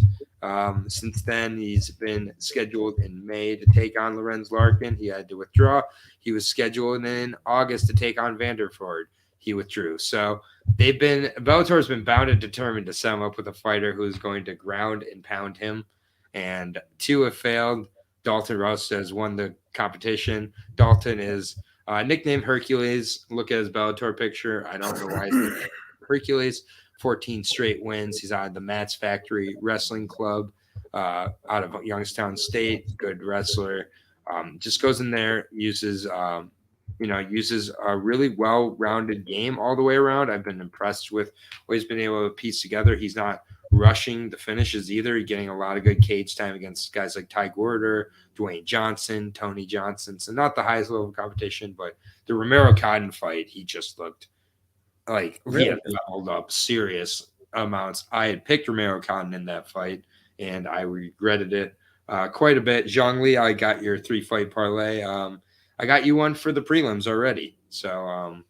Since then, he's been scheduled in May to take on Lorenz Larkin. He had to withdraw. He was scheduled in August to take on Vanderford. He withdrew. So Bellator has been bound and determined to set him up with a fighter who is going to ground and pound him. And two have failed. Dalton Rosta has won the competition. Dalton is nicknamed Hercules. Look at his Bellator picture. I don't know why he's nicknamed Hercules. 14 straight wins. He's out of the Mats Factory Wrestling Club out of Youngstown State. Good wrestler. Just goes in there, uses a really well-rounded game all the way around. I've been impressed with what he's been able to piece together. He's not rushing the finishes either. He's getting a lot of good cage time against guys like Ty Gorder, Dwayne Johnson, Tony Johnson. So not the highest level of competition, but the Romero Cotton fight, he just looked like he had leveled up serious amounts. I had picked Romero Cotton in that fight, and I regretted it quite a bit. Zhongli, I got your 3-fight parlay. I got you one for the prelims already. So,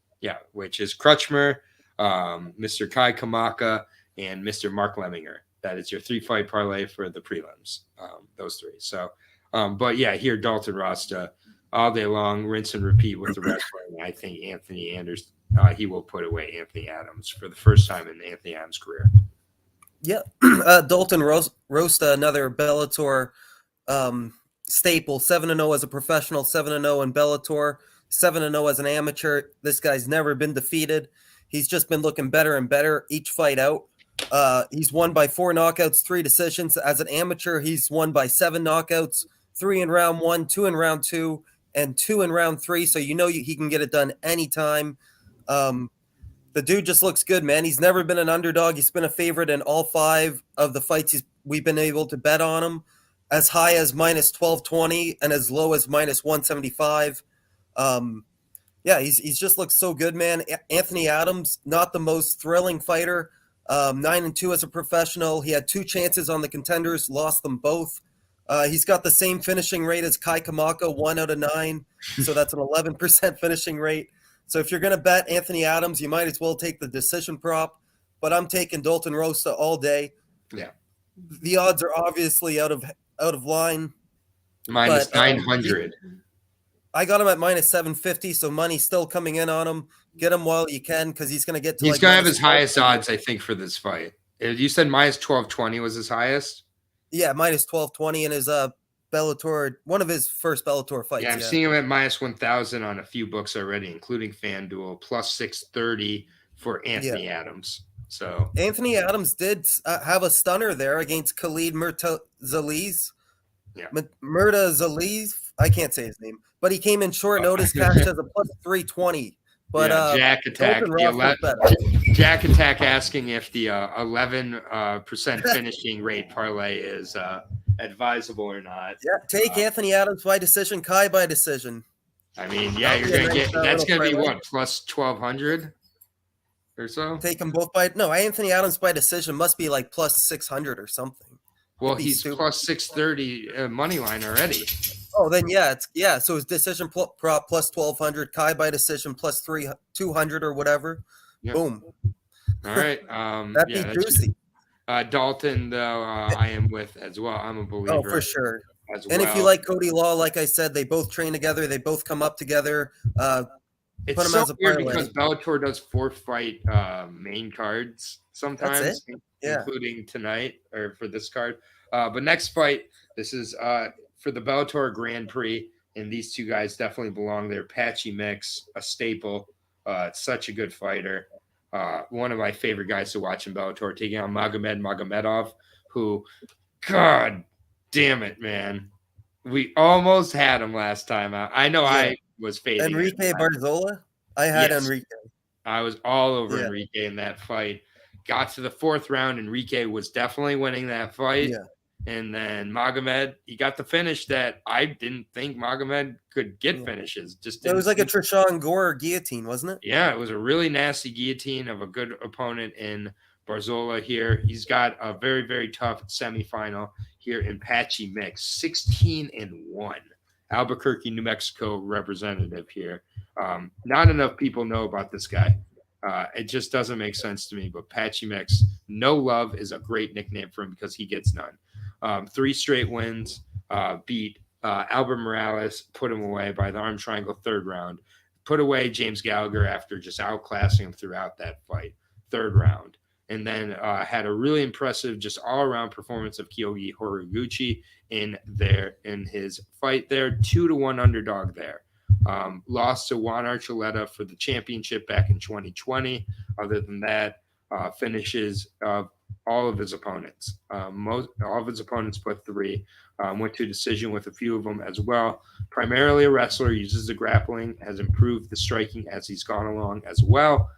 which is Crutchmer, Mr. Kai Kamaka, and Mr. Mark Lemminger. That is your 3-fight parlay for the prelims, those three. So, here, Dalton Rosta, all day long, rinse and repeat with the wrestling. I think Anthony Anders, he will put away Anthony Adams for the first time in Anthony Adams' career. Yeah. Dalton Rosta, another Bellator staple, 7-0 as a professional, 7-0 in Bellator, 7-0 as an amateur. This guy's never been defeated. He's just been looking better and better each fight out. He's won by 4 knockouts, 3 decisions. As an amateur, he's won by 7 knockouts, 3 in round 1, 2 in round 2, and 2 in round 3. So he can get it done anytime. The dude just looks good, man. He's never been an underdog. He's been a favorite in all 5 of the fights we've been able to bet on him, as high as minus 1220 and as low as minus 175. He's just looks so good, man. Anthony Adams, not the most thrilling fighter. 9-2 as a professional. He had 2 chances on the contenders, lost them both. He's got the same finishing rate as Kai Kamaka, 1 out of 9. So that's an 11% finishing rate. So if you're going to bet Anthony Adams, you might as well take the decision prop. But I'm taking Dalton Rosta all day. Yeah. The odds are obviously out of line. Minus 900. I got him at minus 750, so money's still coming in on him. Get him while you can, because he's going to get to. He's going to have his highest odds, I think, for this fight. You said minus 1220 was his highest? Yeah, minus 1220 in his Bellator, one of his first Bellator fights. Yeah, I'm seeing him at minus 1,000 on a few books already, including FanDuel, plus 630 for Anthony Adams. So Anthony Adams did have a stunner there against Khalid Murtaliyev. Yeah. Murtaliyev, I can't say his name, but he came in short notice, cashed as a plus 320. But Jack Attack, Jack Attack asking if the 11% finishing rate parlay is advisable or not. Yeah, take Anthony Adams by decision, Kai by decision. I mean, you're going to get that's going to be what, plus 1,200 or so? Take them both by Anthony Adams by decision must be like plus 600 or something. Well, he's plus 630 money line already. Oh, then so his decision prop plus 1,200, Kai by decision plus 200 or whatever. Yep. Boom. All right. That'd be juicy. Dalton, though, I am with as well. I'm a believer. Oh, for sure. If you like Cody Law, like I said, they both train together. They both come up together. It's so weird because Bellator does 4-fight main cards sometimes, including tonight or for this card. But next fight, this is for the Bellator Grand Prix, and these two guys definitely belong there. Patchy Mix, a staple. Such a good fighter. one of my favorite guys to watch in Bellator, taking on Magomed Magomedov, who, God damn it, man. We almost had him last time out. I know I was fading Enrique Barzola? I had Enrique. I was all over Yeah. Enrique in that fight. Got to the fourth round. Enrique was definitely winning that fight. Yeah. And then Magomed, he got the finish that I didn't think Magomed could get finishes. It was like a Trishan Gore guillotine, wasn't it? Yeah, it was a really nasty guillotine of a good opponent in Barzola here. He's got a very, very tough semifinal here in Patchy Mix, 16-1. Albuquerque, New Mexico representative here. Not enough people know about this guy. It just doesn't make sense to me. But Patchy Mix, no love is a great nickname for him because he gets none. 3 straight wins, beat Albert Morales, put him away by the arm triangle third round. Put away James Gallagher after just outclassing him throughout that fight, third round. And then had a really impressive, just all-around performance of Kyogi Horiguchi in his fight there. 2-1 underdog there. Lost to Juan Archuleta for the championship back in 2020. Other than that, finishes all of his opponents. All of his opponents put 3. Went to decision with a few of them as well. Primarily a wrestler, uses the grappling, has improved the striking as he's gone along as well.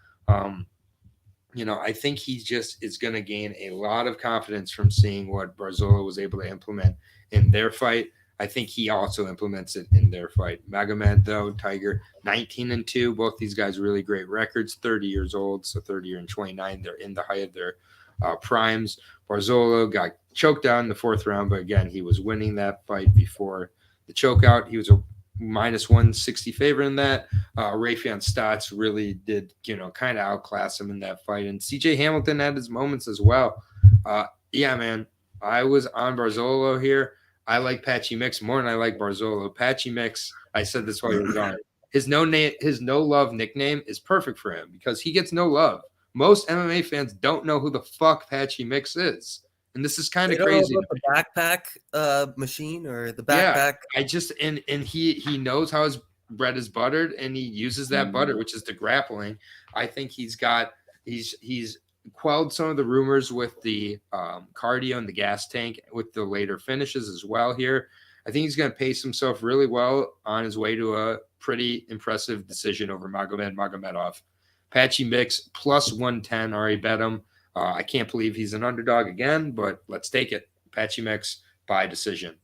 I think he just is going to gain a lot of confidence from seeing what Barzola was able to implement in their fight. I think he also implements it in their fight. Magomed, though, Tiger, 19-2. Both these guys really great records, 30 years old, so 30 and 29. They're in the height of their primes. Barzola got choked out in the fourth round, but again, he was winning that fight before the chokeout. He was a -160 favorite in that. Raufeon Stots really did, kind of outclass him in that fight. And CJ Hamilton had his moments as well. Yeah, man, I was on Barzola here. I like Patchy Mix more than I like Barzola. Patchy Mix, I said this while he was on. His no love nickname is perfect for him because he gets no love. Most MMA fans don't know who the fuck Patchy Mix is. And this is kind of crazy. The backpack machine or the backpack. Yeah, and he knows how his bread is buttered, and he uses that butter, which is the grappling. I think he's quelled some of the rumors with the cardio and the gas tank with the later finishes as well here. I think he's going to pace himself really well on his way to a pretty impressive decision over Magomed Magomedov. Patchy Mix +110. Already bet him. I can't believe he's an underdog again, but let's take it. Patchy Mix by decision.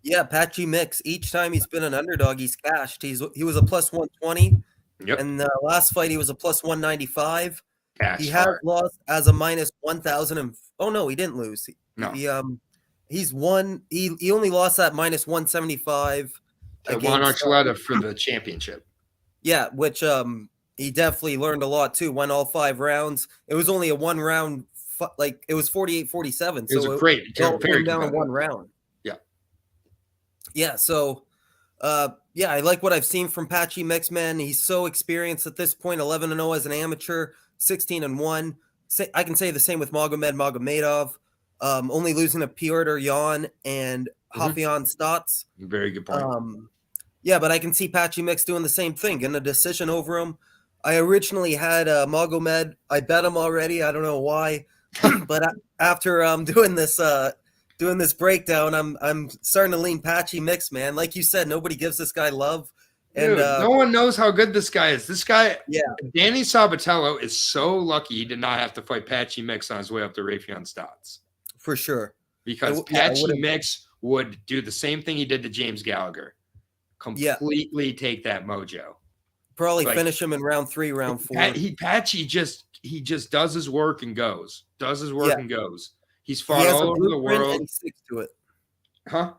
Yeah, Patchy Mix. Each time he's been an underdog, he's cashed. He was a +120. Yep. And the last fight, he was a +195. He has lost as a -1,000. Oh no, he didn't lose. He's won. He only lost that -175. Juan Archuleta for the championship. Yeah, which he definitely learned a lot too. Won all 5 rounds. It was only a 1 round, it was 48-47. So it was great. Very down in 1 round. Yeah. Yeah. So, I like what I've seen from Patchy Mix, man. He's so experienced at this point. 11-0 as an amateur, 16-1. I can say the same with Magomed Magomedov. Only losing to Piotr Yan and Raufeon Stots. Very good point. Yeah, but I can see Patchy Mix doing the same thing, getting a decision over him. I originally had Magomed. I bet him already. I don't know why, but after doing this breakdown, I'm starting to lean Patchy Mix, man. Like you said, nobody gives this guy love, and dude, no one knows how good this guy is. This guy, yeah, Danny Sabatello is so lucky he did not have to fight Patchy Mix on his way up to Rafueon Stots. For sure, because Patchy Mix would do the same thing he did to James Gallagher. Completely take that mojo. Probably finish him in round 3, round 4. Patchy just does his work and goes. He's fought all over the world. And he sticks to it. Huh?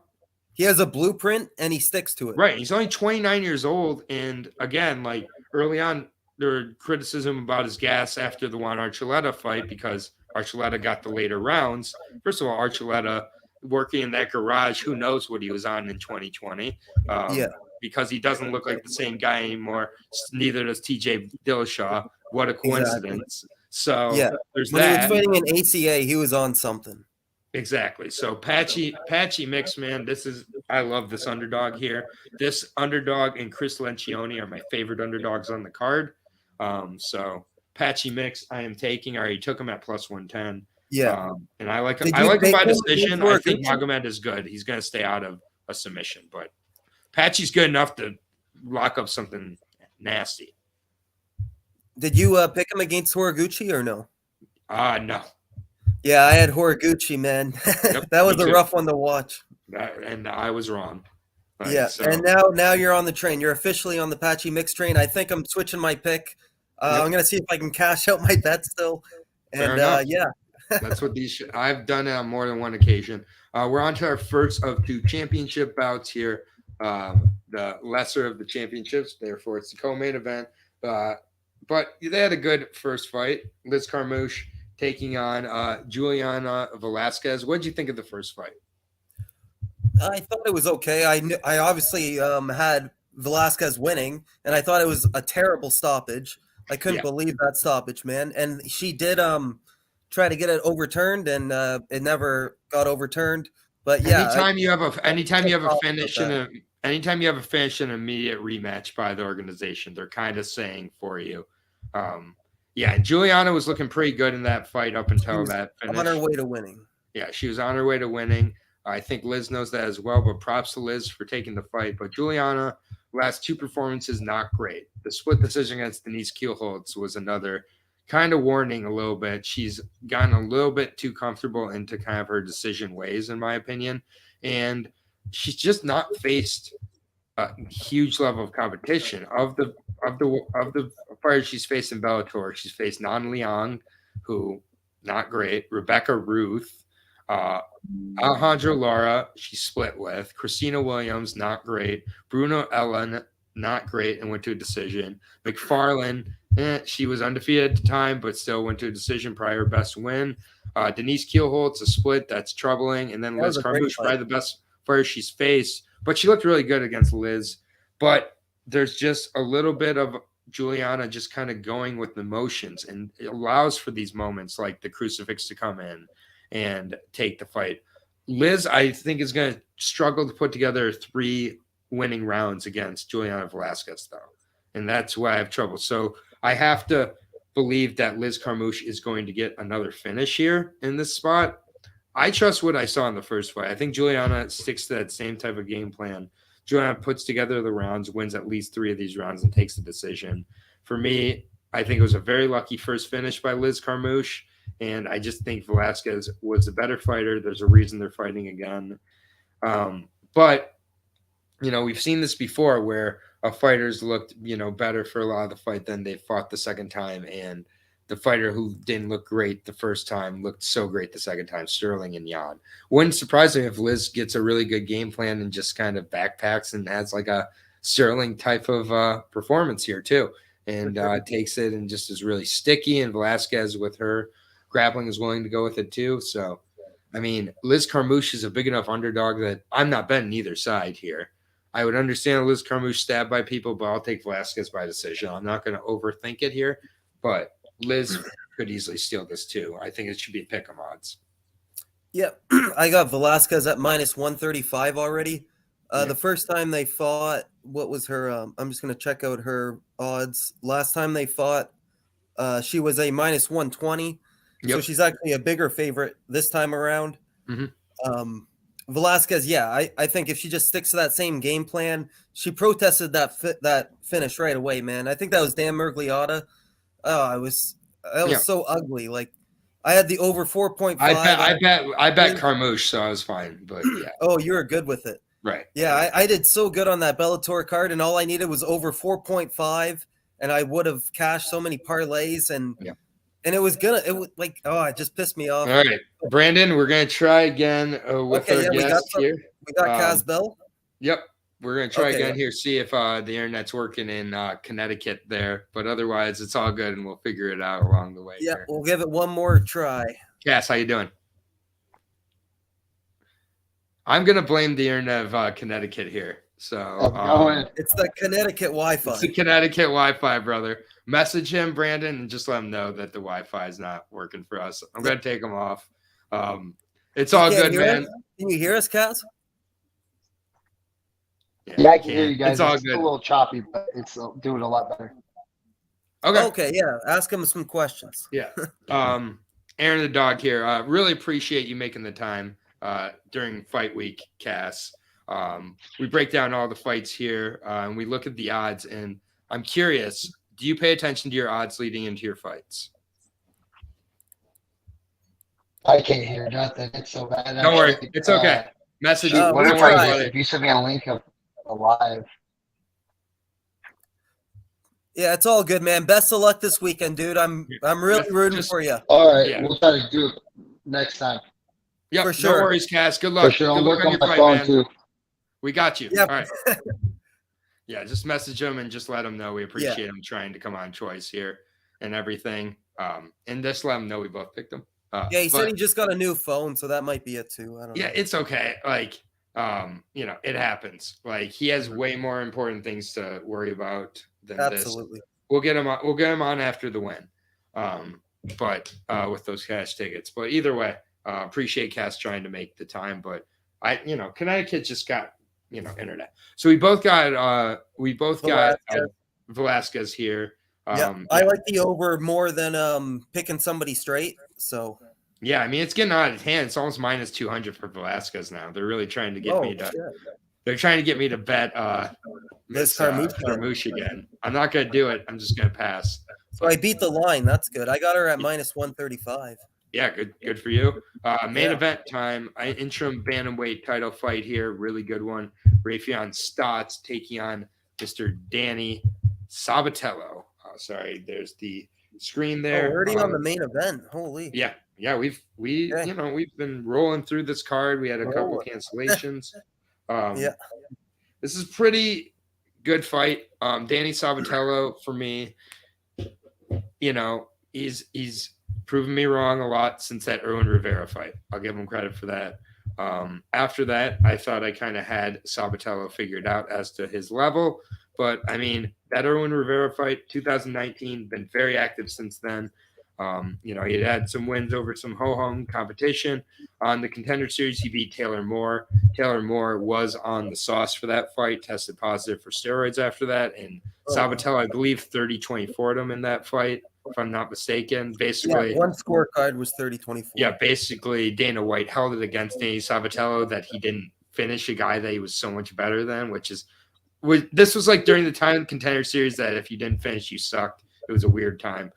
He has a blueprint and he sticks to it. Right. He's only 29 years old. And again, like early on, there were criticism about his gas after the Juan Archuleta fight because Archuleta got the later rounds. First of all, Archuleta working in that garage, who knows what he was on in 2020. Because he doesn't look like the same guy anymore. Neither does TJ Dillashaw. What a coincidence. Exactly. So there's when that. When he was fighting in ACA, he was on something. Exactly. So Patchy Mix, man, I love this underdog here. This underdog and Chris Lencioni are my favorite underdogs on the card. So Patchy Mix I am taking. I already took him at plus 110. Yeah. And I like him. Did I you like him pick by him decision. against I think Horiguchi? Magomed is good. He's going to stay out of a submission, but Patchy's good enough to lock up something nasty. Did you pick him against Horiguchi or no? No. Yeah, I had Horiguchi, man. Yep, That was me a too. rough one to watch. And I was wrong. Yeah, so, and now you're on the train. You're officially on the Patchy Mix train. I think I'm switching my pick. I'm gonna see if I can cash out my bet still. Fair And enough. yeah, that's what I've done it on more than one occasion. We're on to our first of 2 championship bouts here. The lesser of the championships, therefore it's the co-main event. But they had a good first fight. Liz Carmouche taking on Juliana Velasquez. What did you think of the first fight? I thought it was okay. I obviously had Velasquez winning, and I thought it was a terrible stoppage. I couldn't believe that stoppage, man. And she did try to get it overturned, and it never got overturned. But yeah, anytime you have a finish in an immediate rematch by the organization, they're kind of saying for you. Juliana was looking pretty good in that fight up until that finish. On her way to winning. Yeah, she was on her way to winning. I think Liz knows that as well, but props to Liz for taking the fight. But Juliana, last 2 performances, not great. The split decision against Denise Kielholtz was another kind of warning a little bit. She's gotten a little bit too comfortable into kind of her decision ways, in my opinion. And she's just not faced a huge level of competition. Of the fighters she's faced in Bellator, she's faced Nan Liang, who not great, Rebecca Ruth, Alejandro Lara, she split with, Christina Williams, not great, Bruno Ellen, not great, and went to a decision. McFarlane, she was undefeated at the time, but still went to a decision, probably her best win. Denise Kielholtz, a split, that's troubling. And then Liz Carmouche, probably the best fighter she's faced, but she looked really good against Liz. But there's just a little bit of Juliana just kind of going with the motions, and it allows for these moments like the crucifix to come in and take the fight. Liz, I think, is going to struggle to put together 3 winning rounds against Juliana Velasquez, though. And that's why I have trouble. So I have to believe that Liz Carmouche is going to get another finish here in this spot. I trust what I saw in the first fight. I think Juliana sticks to that same type of game plan. Juliana puts together the rounds, wins at least 3 of these rounds, and takes the decision. For me, I think it was a very lucky first finish by Liz Carmouche. And I just think Velasquez was a better fighter. There's a reason they're fighting again. But, we've seen this before where a fighter's looked, better for a lot of the fight than they fought the second time. And the fighter who didn't look great the first time looked so great the second time, Sterling and Jan. Wouldn't surprise me if Liz gets a really good game plan and just kind of backpacks and has like a Sterling type of performance here too. And takes it and just is really sticky. And Velasquez with her grappling is willing to go with it too. So, I mean, Liz Carmouche is a big enough underdog that I'm not betting either side here. I would understand Liz Carmouche stabbed by people, but I'll take Velasquez by decision. I'm not going to overthink it here, but Liz could easily steal this too. I think it should be pick 'em odds. Yeah, I got Velasquez at minus 135 already. The first time they fought, what was her? I'm just going to check out her odds. Last time they fought, she was a minus 120. So she's actually a bigger favorite this time around. Mm-hmm. Velasquez, I think if she just sticks to that same game plan, she protested that finish right away, man. I think that was Dan Murgliata. Oh, that was so ugly. Like I had the over 4.5. I bet Carmouche, so I was fine. But yeah. Oh, you were good with it. Right. Yeah, I did so good on that Bellator card, and all I needed was over 4.5, and I would have cashed so many parlays and it was it just pissed me off. All right, Brandon, we're gonna try again with our guest here. We got Casbell. Yep, we're gonna try again here. See if the internet's working in Connecticut there, but otherwise it's all good, and we'll figure it out along the way. Yeah, here. we'll give it one more try. Cass, how you doing? I'm gonna blame the internet of Connecticut here. So it's the Connecticut Wi-Fi. It's the Connecticut Wi-Fi, brother. Message him, Brandon, and just let him know that the Wi-Fi is not working for us. I'm gonna take him off. It's all good, man. Can you hear us, Kaz? Yeah, I can hear you guys. It's all good. good. A little choppy, but it's doing a lot better. Okay, yeah. Ask him some questions. Yeah. Aaron the dog here. Really appreciate you making the time during fight week, Cass. We break down all the fights here and we look at the odds. And I'm curious, do you pay attention to your odds leading into your fights? I can't hear nothing. It's so bad. Don't worry. It's okay. Message. What Don't if worry about it. if you send me a link of a live? Yeah, it's all good, man. Best of luck this weekend, dude. I'm really rooting for you. All right, Yeah. we'll try to do it next time. Yeah, For sure. No worries, Cass. Good luck. For sure, I'll Good luck work on on your my fight, phone man. too. We got you. Yep. All right. Yeah, just message him and just let him know we appreciate him trying to come on choice here and everything. And just let him know we both picked him. He said he just got a new phone, so that might be it too. I don't know. Yeah, it's okay. Like, it happens. Like, he has way more important things to worry about than Absolutely. this. We'll get him on after the win. But with those cash tickets. But either way, appreciate Cass trying to make the time. But Connecticut just got internet. So we both got Velasquez here. I like the over more than picking somebody straight. So yeah, I mean it's getting out of hand. It's almost minus 200 for Velasquez now. They're really trying to get me to. They're trying to get me to bet Miss Carmouche again. I'm not gonna do it. I'm just gonna pass. So I beat the line. That's good. I got her at minus 135. Yeah, good for you. Main event time. Interim bantamweight title fight here. Really good one. Raufeon Stots taking on Mr. Danny Sabatello. Sorry, there's the screen there. Already on the main event. Holy. Yeah. We've been rolling through this card. We had a couple cancellations. This is pretty good fight. Danny Sabatello for me. He's proven me wrong a lot since that Erwin Rivera fight. I'll give him credit for that. After that, I thought I kind of had Sabatello figured out as to his level. But, I mean, that Erwin Rivera fight, 2019, been very active since then. He had some wins over some ho-hum competition. On the Contender Series, he beat Taylor Moore. Taylor Moore was on the sauce for that fight, tested positive for steroids after that. And Sabatello, I believe, 30-24'd him in that fight, if I'm not mistaken. Basically, one scorecard was 30-24. Yeah, basically, Dana White held it against Danny Sabatello that he didn't finish a guy that he was so much better than, this was like during the time Contender Series that if you didn't finish, you sucked. It was a weird time.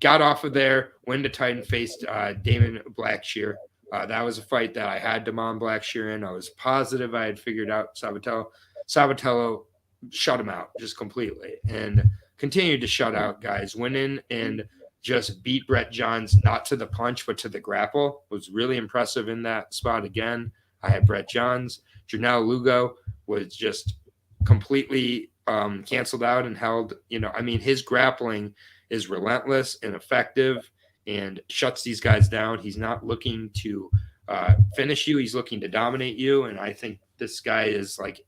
Got off of there, went to Titan, faced Damon Blackshear. That was a fight that I had Damon Blackshear in. I was positive I had figured out Sabatello. Sabatello shut him out just completely and continued to shut out guys. Went in and just beat Brett Johns, not to the punch, but to the grapple. Was really impressive in that spot again. I had Brett Johns. Janelle Lugo was just completely canceled out and held. His grappling is relentless and effective and shuts these guys down. He's not looking to finish you. He's looking to dominate you. And I think this guy is like,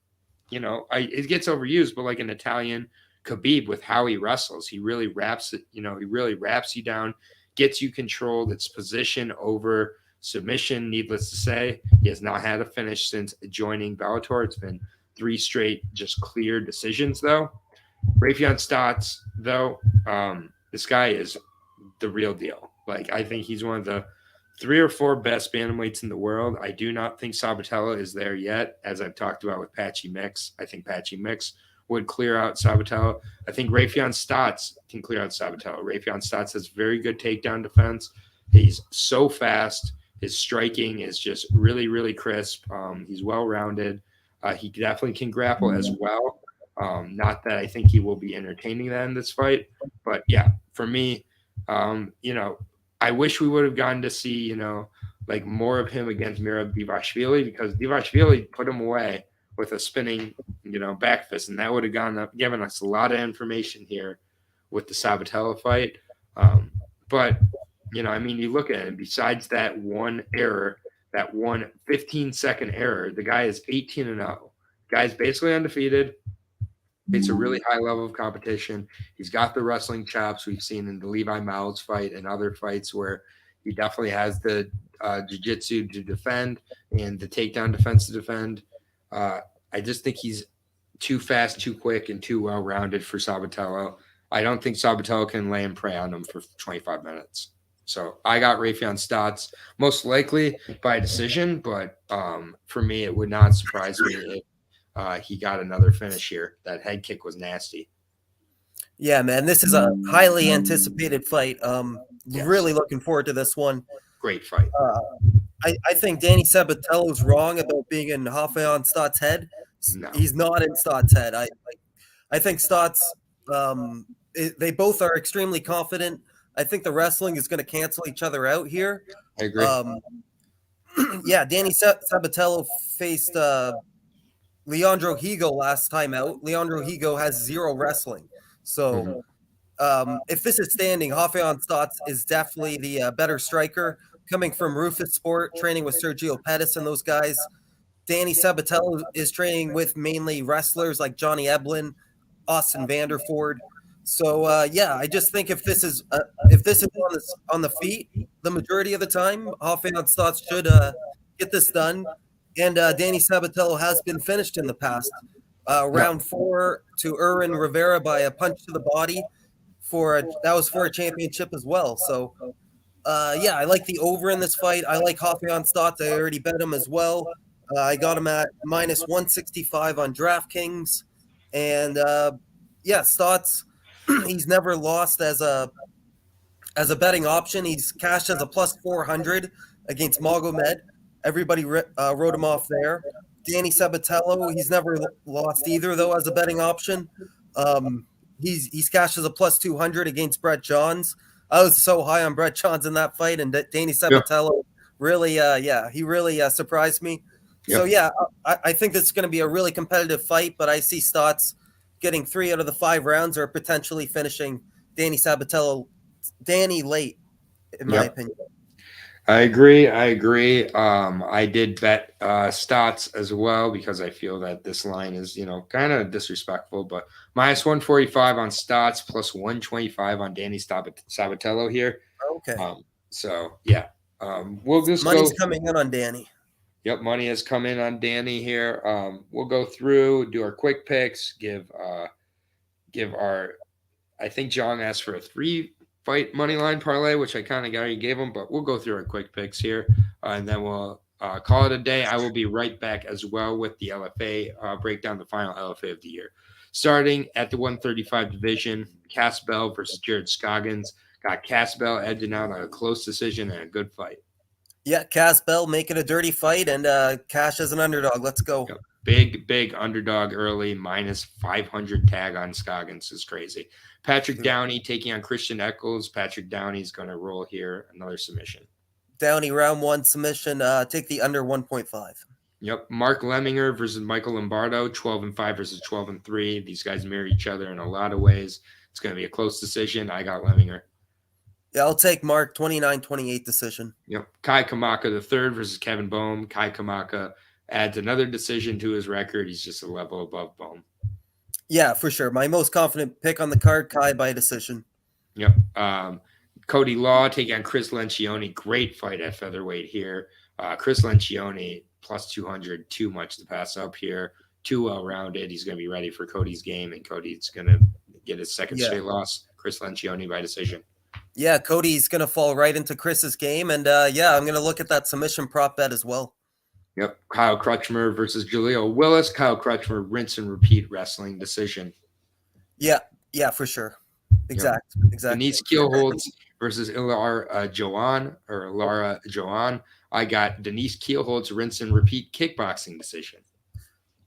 it gets overused, but like an Italian Khabib with how he wrestles, he really wraps it, he really wraps you down, gets you controlled. It's position over submission. Needless to say, he has not had a finish since joining Bellator. It's been 3 straight, just clear decisions though. Raufeon Stots, though, this guy is the real deal. Like, I think he's one of the 3 or 4 best bantamweights in the world. I do not think Sabatello is there yet, as I've talked about with Patchy Mix. I think Patchy Mix would clear out Sabatello. I think Raufeon Stots can clear out Sabatello. Raufeon Stots has very good takedown defense. He's so fast. His striking is just really, really crisp. He's well-rounded. He definitely can grapple as well. Not that I think he will be entertaining that in this fight, but yeah, for me, I wish we would have gotten to see, like more of him against Merab Dvalishvili, because Dvalishvili put him away with a spinning, back fist, and that would have given us a lot of information here with the Sabatello fight. But you look at it, besides that one error, that one 15-second error, the guy is 18-0. Guy's basically undefeated. It's a really high level of competition. He's got the wrestling chops we've seen in the Levi Miles fight and other fights where he definitely has the jiu-jitsu to defend and the takedown defense to defend. I just think he's too fast, too quick, and too well-rounded for Sabatello. I don't think Sabatello can lay and prey on him for 25 minutes. So I got Raufeon Stots most likely by decision, but for me, it would not surprise me if he got another finish here. That head kick was nasty. Yeah, man, this is a highly anticipated fight. Yes. Really looking forward to this one. Great fight. I think Danny Sabatello's wrong about being in Raufeon Stots' head. No. He's not in Stots' head. I think Stots, they both are extremely confident. I think the wrestling is going to cancel each other out here. I agree. Yeah, Danny Sabatello faced Leandro Higo last time out. Leandro Higo has 0 wrestling. So if this is standing, Raufeon Stots is definitely the better striker. Coming from Rufus Sport, training with Sergio Pettis and those guys. Danny Sabatello is training with mainly wrestlers like Johnny Eblin, Austin Vanderford. So yeah, I just think if this is on the feet the majority of the time, Raufeon Stots should get this done. And Danny Sabatello has been finished in the past. Round 4 to Erwin Rivera by a punch to the body that was for a championship as well. So yeah, I like the over in this fight. I like Raufeon Stots. I already bet him as well. I got him at minus 165 on DraftKings. And yeah, Stots, he's never lost as a betting option. He's cashed as a plus 400 against Magomed. Everybody wrote him off there. Danny Sabatello, he's never lost either, though, as a betting option. He's cashed as a plus 200 against Brett Johns. I was so high on Brett Johns in that fight, and Danny Sabatello really, he really surprised me. Yep. So, yeah, I think this is going to be a really competitive fight, but I see Stots getting 3 out of the 5 rounds or potentially finishing Danny late, in my opinion. I agree. I did bet Stots as well because I feel that this line is, kind of disrespectful, but minus 145 on Stots, plus 125 on Danny Sabatello here. Okay. So, yeah. We'll just Money's coming in on Danny. Yep, money has come in on Danny here. We'll go through, do our quick picks, give our – I think John asked for a 3-fight money line parlay, which I kind of already gave him, but we'll go through our quick picks here, and then we'll call it a day. I will be right back as well with the LFA breakdown, the final LFA of the year. Starting at the 135 division, Casbell versus Jared Scoggins. Got Casbell edging out on a close decision and a good fight. Yeah, Casbell making a dirty fight, and Cash as an underdog. Let's go. Big underdog early, minus 500 tag on Scoggins is crazy. Patrick Downey taking on Christian Eccles. Patrick Downey's going to roll here. Another submission. Downey, round 1 submission. Take the under 1.5. Yep. Mark Lemminger versus Michael Lombardo, 12-5 versus 12-3. These guys mirror each other in a lot of ways. It's going to be a close decision. I got Lemminger. Yeah, I'll take Mark, 29-28 decision. Yep. Kai Kamaka III versus Kevin Boehm. Kai Kamaka adds another decision to his record. He's just a level above Boehm. Yeah, for sure. My most confident pick on the card, Kai by decision. Yep. Cody Law taking on Chris Lencioni. Great fight at featherweight here. Chris Lencioni plus 200. Too much to pass up here. Too well-rounded. He's going to be ready for Cody's game, and Cody's going to get his second straight loss. Chris Lencioni by decision. Yeah, Cody's going to fall right into Chris's game. And, yeah, I'm going to look at that submission prop bet as well. Yep. Kyle Crutchmer versus Jaleel Willis. Kyle Crutchmer, rinse and repeat wrestling decision. Yeah, for sure. Exactly. Denise Keelholtz versus Lara Joan. I got Denise Keelholtz, rinse and repeat kickboxing decision.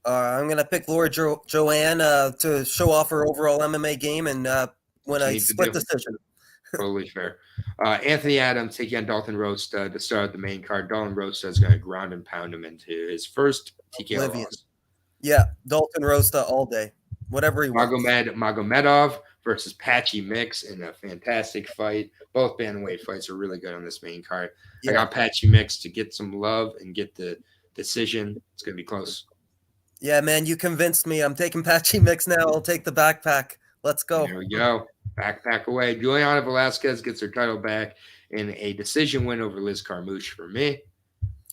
I'm going to pick Laura Joanne to show off her overall MMA game and win a split decision. Totally fair. Anthony Adams taking on Dalton Rosta to start the main card. Dalton Rosta is going to ground and pound him into his first TKO loss. Yeah, Dalton Rosta all day. Whatever he wants. Magomedov versus Patchy Mix in a fantastic fight. Both bantamweight fights are really good on this main card. Yeah. I got Patchy Mix to get some love and get the decision. It's going to be close. Yeah, man, you convinced me. I'm taking Patchy Mix now. I'll take the backpack. Let's go. There we go. Backpack away. Juliana Velasquez gets her title back in a decision win over Liz Carmouche for me.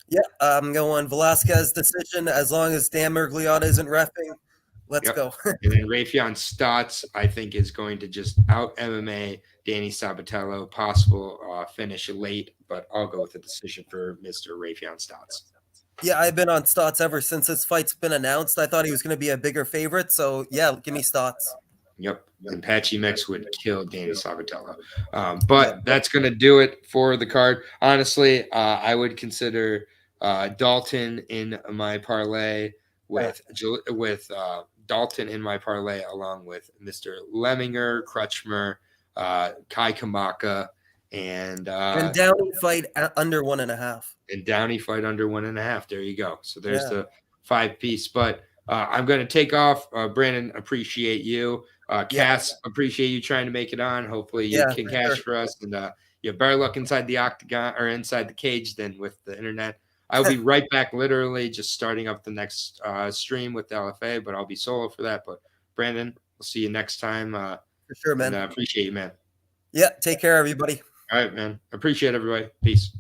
Yeah, I'm going Velasquez decision as long as Dan Mergliotta isn't reffing. Let's go. And then Raufeon Stots, I think, is going to just out MMA Danny Sabatello. Possible finish late, but I'll go with the decision for Mr. Raufeon Stots. Yeah, I've been on Stots ever since this fight's been announced. I thought he was going to be a bigger favorite. So, yeah, give me Stots. Yep. And Patchy Mix would kill Danny Sabatello. But that's going to do it for the card. Honestly, I would consider Dalton in my parlay with Dalton in my parlay along with Mr. Lemminger, Crutchmer, Kai Kamaka, and Downey fight under 1.5. And Downey fight under 1.5. There you go. So there's the 5-piece. But I'm going to take off. Brandon, appreciate you. Cass, appreciate you trying to make it on. Hopefully you can cash for us. And better luck inside the octagon or inside the cage than with the internet. I'll be right back, literally just starting up the next stream with the LFA, but I'll be solo for that. But Brandon, we'll see you next time. For sure, man. And appreciate you, man. Yeah, take care, everybody. All right, man. Appreciate everybody. Peace.